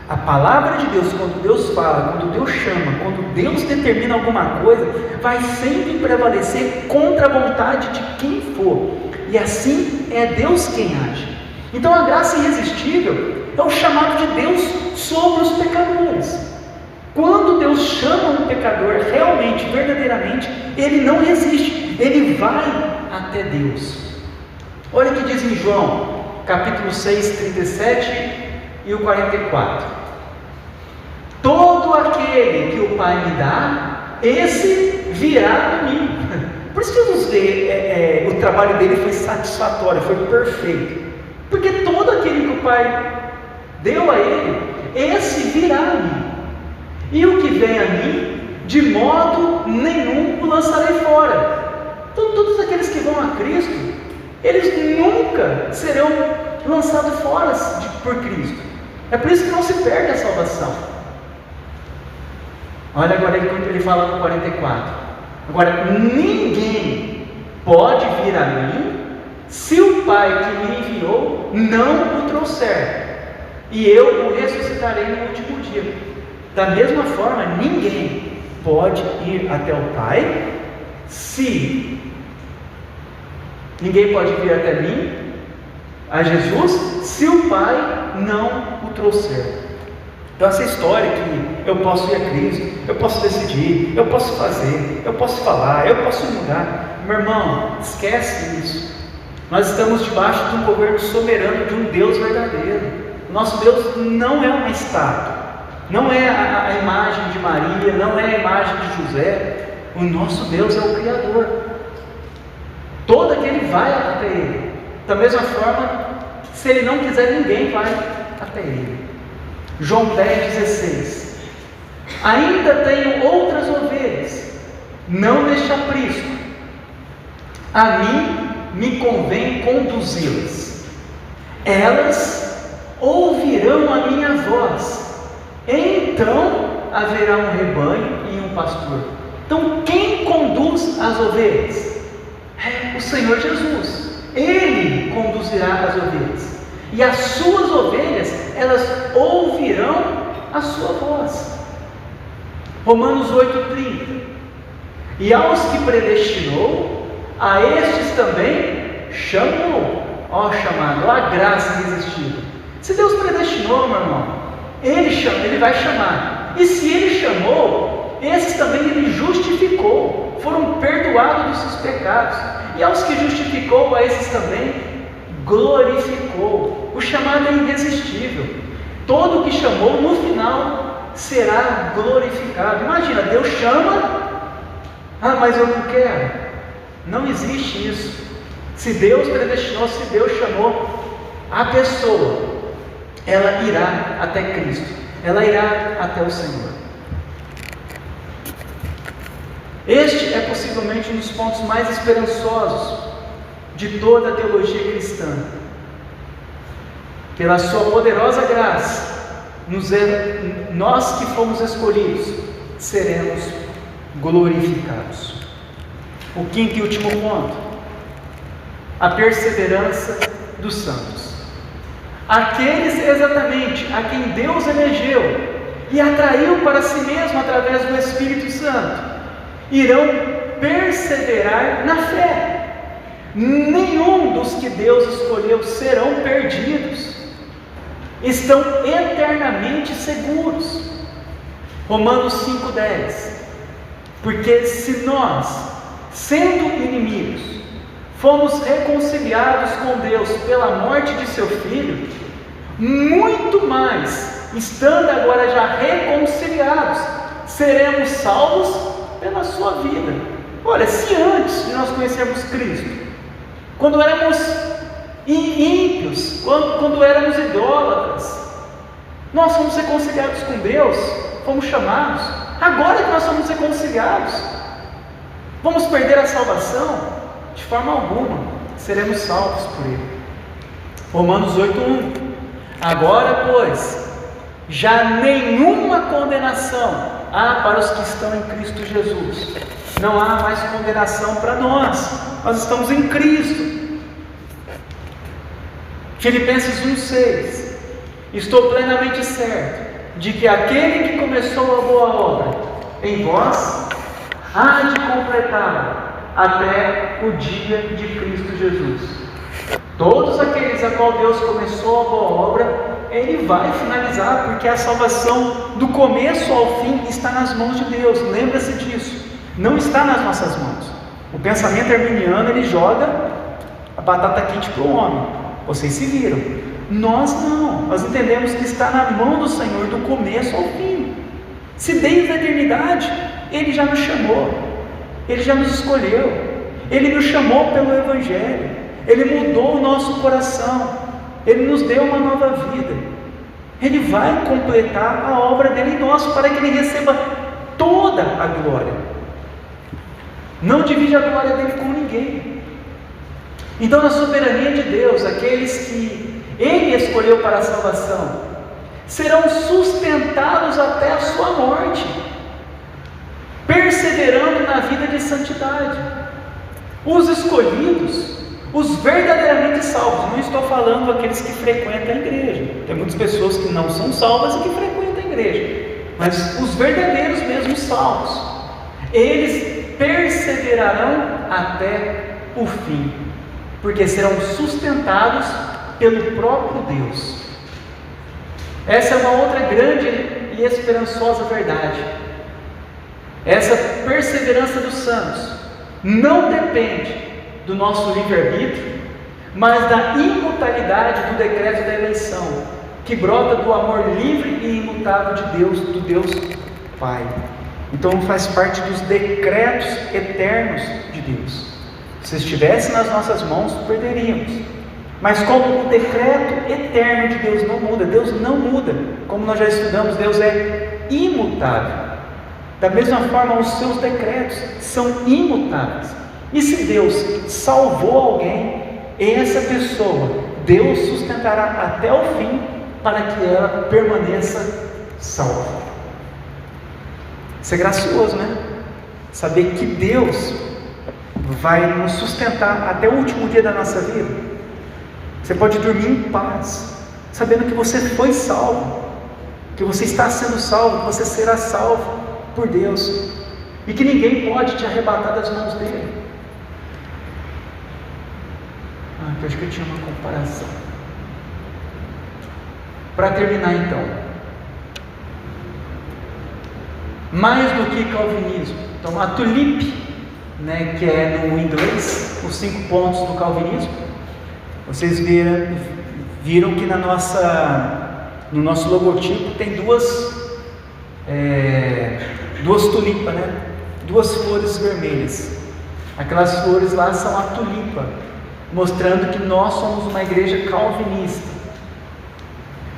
A palavra de Deus, quando Deus fala, quando Deus chama, quando Deus determina alguma coisa, vai sempre prevalecer contra a vontade de quem for. E assim é Deus quem age. Então a graça irresistível é o chamado de Deus sobre os pecadores. Quando Deus chama um pecador realmente, verdadeiramente, ele não resiste, ele vai até Deus. Olha o que diz em João, capítulo 6, 37 e o 44. Todo aquele que o Pai me dá, esse virá a mim. Por isso que Jesus vê, o trabalho dele foi satisfatório, foi perfeito. Porque todo aquele que o Pai deu a ele, esse virá a mim. E o que vem a mim, de modo nenhum o lançarei fora. Então todos aqueles que vão a Cristo, eles nunca serão lançados fora por Cristo. É por isso que não se perde a salvação. Olha agora ele fala no 44. Agora, ninguém pode vir a mim, se o Pai que me enviou não o trouxer, e eu o ressuscitarei no último dia. Da mesma forma, ninguém pode ir até o Pai, ninguém pode vir até mim, a Jesus, se o Pai não o trouxer. Então essa história que eu posso ir a Cristo, eu posso decidir, eu posso fazer, eu posso falar, eu posso mudar, meu irmão, esquece isso. Nós estamos debaixo de um governo soberano de um Deus verdadeiro. O nosso Deus não é uma estátua, não é a imagem de Maria, não é a imagem de José. O nosso Deus é o Criador. Todo aquele vai até Ele. Da mesma forma, se Ele não quiser, ninguém vai até Ele. João 10,16. Ainda tenho outras ovelhas, não deste aprisco. A mim me convém conduzi-las. Elas ouvirão a minha voz. Então haverá um rebanho e um pastor. Então quem conduz as ovelhas? É o Senhor Jesus. Ele conduzirá as ovelhas. E as suas ovelhas, elas ouvirão a sua voz. Romanos 8,30. E aos que predestinou, a estes também chamou. Ó chamado, ó a graça irresistível. Se Deus predestinou, meu irmão, Ele chama, Ele vai chamar. E se Ele chamou, esses também Ele justificou, foram perdoados dos seus pecados. E aos que justificou, a esses também glorificou. O chamado é irresistível. Todo que chamou, no final, será glorificado. Imagina, Deus chama Ah, mas eu não quero. Não existe isso. Se Deus predestinou, se Deus chamou, a pessoa, ela irá até Cristo, ela irá até o Senhor. Este é possivelmente um dos pontos mais esperançosos de toda a teologia cristã. Pela sua poderosa graça, nós que fomos escolhidos, seremos glorificados. O quinto e último ponto: a perseverança dos santos. Aqueles exatamente a quem Deus elegeu e atraiu para si mesmo através do Espírito Santo, irão perseverar na fé. Nenhum dos que Deus escolheu serão perdidos, estão eternamente seguros. Romanos 5,10: porque se nós, sendo inimigos, fomos reconciliados com Deus pela morte de seu Filho, muito mais, estando agora já reconciliados, seremos salvos pela sua vida. Olha, se antes de nós conhecermos Cristo, quando éramos ímpios, quando éramos idólatras, nós fomos reconciliados com Deus, fomos chamados. Agora que nós somos reconciliados, vamos perder a salvação? De forma alguma, seremos salvos por Ele. Romanos 8,1: agora, pois, já nenhuma condenação há para os que estão em Cristo Jesus. Não há mais condenação para nós estamos em Cristo. Filipenses 1,6: estou plenamente certo de que aquele que começou a boa obra em vós há de completá-la até o dia de Cristo Jesus. Todos aqueles a qual Deus começou a boa obra, Ele vai finalizar, porque a salvação do começo ao fim está nas mãos de Deus. Lembra-se disso, não está nas nossas mãos. O pensamento arminiano, ele joga a batata quente para o homem: vocês se viram. Nós não, nós entendemos que está na mão do Senhor do começo ao fim. Se desde a eternidade Ele já nos chamou, Ele já nos escolheu, Ele nos chamou pelo Evangelho, Ele mudou o nosso coração, Ele nos deu uma nova vida. Ele vai completar a obra dele em nós, para que Ele receba toda a glória. Não divide a glória dele com ninguém. Então, na soberania de Deus, aqueles que Ele escolheu para a salvação serão sustentados até a sua morte, perseverando na vida de santidade. Os escolhidos, os verdadeiramente salvos, não estou falando aqueles que frequentam a igreja. Tem muitas pessoas que não são salvas e que frequentam a igreja, mas os verdadeiros mesmo salvos, eles perseverarão até o fim, porque serão sustentados pelo próprio Deus. Essa é uma outra grande e esperançosa verdade. Essa perseverança dos santos não depende do nosso livre-arbítrio, mas da imutabilidade do decreto da eleição, que brota do amor livre e imutável de Deus, do Deus Pai. Então faz parte dos decretos eternos de Deus. Se estivesse nas nossas mãos, perderíamos. Mas como o decreto eterno de Deus não muda, Deus não muda, como nós já estudamos, Deus é imutável. Da mesma forma, os seus decretos são imutáveis. E se Deus salvou alguém, essa pessoa, Deus sustentará até o fim, para que ela permaneça salva. Isso é gracioso, né? Saber que Deus vai nos sustentar até o último dia da nossa vida. Você pode dormir em paz, sabendo que você foi salvo, que você está sendo salvo, que você será salvo por Deus, e que ninguém pode te arrebatar das mãos dele. Eu acho que eu tinha uma comparação. Para terminar então, mais do que calvinismo, então a tulip, né, que é no inglês, os 5 pontos do calvinismo, vocês viram que no nosso logotipo tem duas tulipas, né? duas flores vermelhas. Aquelas flores lá são a tulipa, mostrando que nós somos uma igreja calvinista.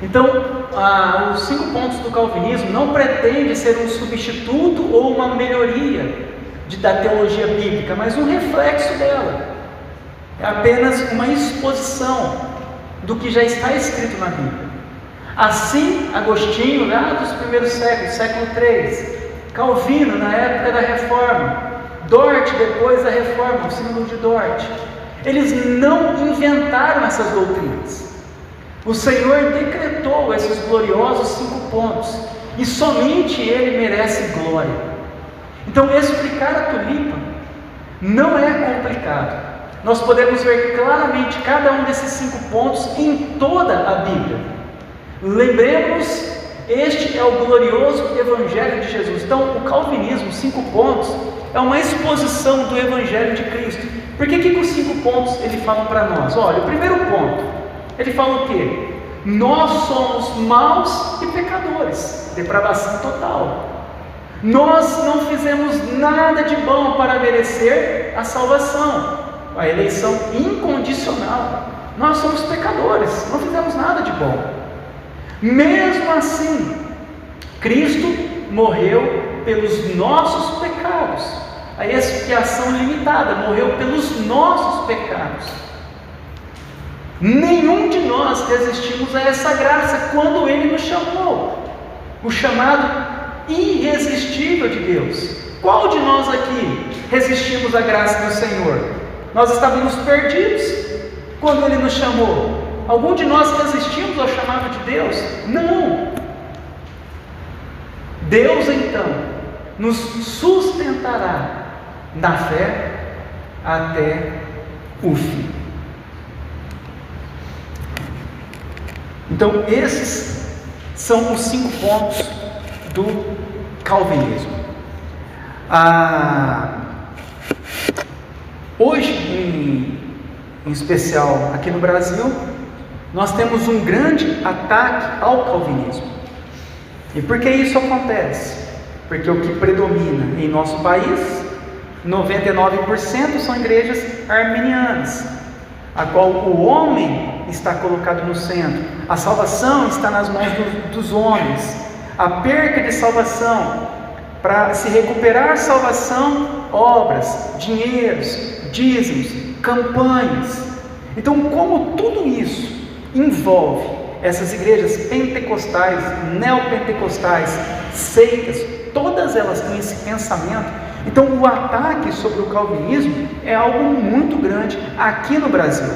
Então, os 5 pontos do calvinismo não pretende ser um substituto ou uma melhoria da teologia bíblica, mas um reflexo dela. É apenas uma exposição do que já está escrito na Bíblia. Assim, Agostinho, lá dos primeiros séculos, século III, Calvino, na época da Reforma, Dort, depois da Reforma, o símbolo de Dort, eles não inventaram essas doutrinas. O Senhor decretou esses gloriosos 5 pontos, e somente Ele merece glória. Então, explicar a tulipa não é complicado. Nós podemos ver claramente cada um desses 5 pontos em toda a Bíblia. Lembremos, este é o glorioso Evangelho de Jesus. Então, o calvinismo, 5 pontos, é uma exposição do Evangelho de Cristo. Por que os 5 pontos ele fala para nós? Olha, o primeiro ponto, ele fala o quê? Nós somos maus e pecadores, depravação total. Nós não fizemos nada de bom para merecer a salvação, a eleição incondicional. Nós somos pecadores, não fizemos nada de bom. Mesmo assim, Cristo morreu pelos nossos pecados. A expiação limitada, morreu pelos nossos pecados. Nenhum de nós resistimos a essa graça quando Ele nos chamou. O chamado irresistível de Deus. Qual de nós aqui resistimos à graça do Senhor? Nós estávamos perdidos quando Ele nos chamou. Algum de nós resistimos ao chamado de Deus? Não. Deus então nos sustentará na fé até o fim. Então esses são os 5 pontos do calvinismo. Hoje, em especial aqui no Brasil, nós temos um grande ataque ao calvinismo. E por que isso acontece? Porque o que predomina em nosso país, 99% são igrejas arminianas, a qual o homem está colocado no centro, a salvação está nas mãos dos homens, a perca de salvação, para se recuperar salvação, obras, dinheiros, dízimos, campanhas. Então, como tudo isso envolve essas igrejas pentecostais, neopentecostais, seitas, todas elas têm esse pensamento. Então, o ataque sobre o calvinismo é algo muito grande aqui no Brasil.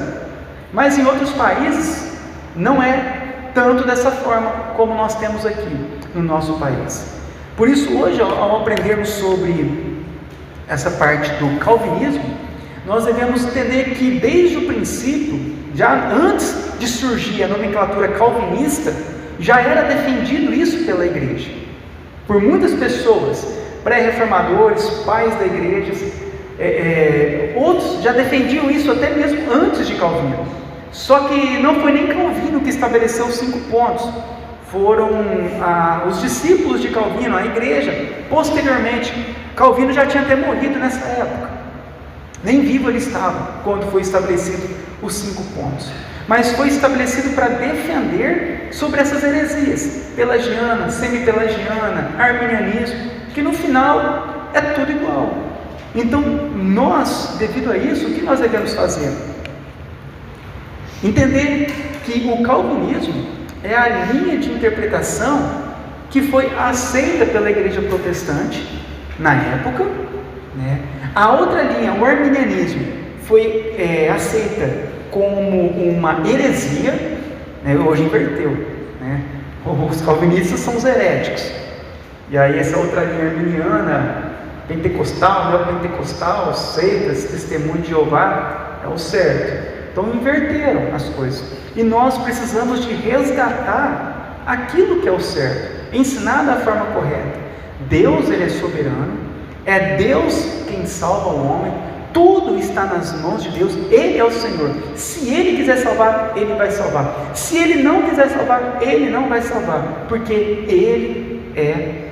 Mas em outros países não é tanto dessa forma como nós temos aqui no nosso país. Por isso, hoje, ao aprendermos sobre essa parte do calvinismo, nós devemos entender que desde o princípio, já antes de surgir a nomenclatura calvinista, já era defendido isso pela igreja. Por muitas pessoas, pré-reformadores, pais da igreja, outros já defendiam isso até mesmo antes de Calvino. Só que não foi nem Calvino que estabeleceu os 5 pontos, foram os discípulos de Calvino, a igreja. Posteriormente, Calvino já tinha até morrido nessa época, nem vivo ele estava quando foi estabelecido os 5 pontos, mas foi estabelecido para defender sobre essas heresias, pelagiana, semi-pelagiana, arminianismo, que no final é tudo igual. Então nós, devido a isso, o que nós devemos fazer? Entender que o calvinismo é a linha de interpretação que foi aceita pela igreja protestante na época, né? A outra linha, o arminianismo, foi aceita como uma heresia, né? Hoje inverteu, né? Os calvinistas são os heréticos, e aí essa outra linha arminiana, pentecostal, neopentecostal, seitas, testemunho de Jeová, é o certo. Então inverteram as coisas, e nós precisamos de resgatar aquilo que é o certo, ensinar da forma correta. Deus, Ele é soberano, é Deus quem salva o homem, tudo está nas mãos de Deus, Ele é o Senhor. Se Ele quiser salvar, Ele vai salvar. Se Ele não quiser salvar, Ele não vai salvar, porque Ele é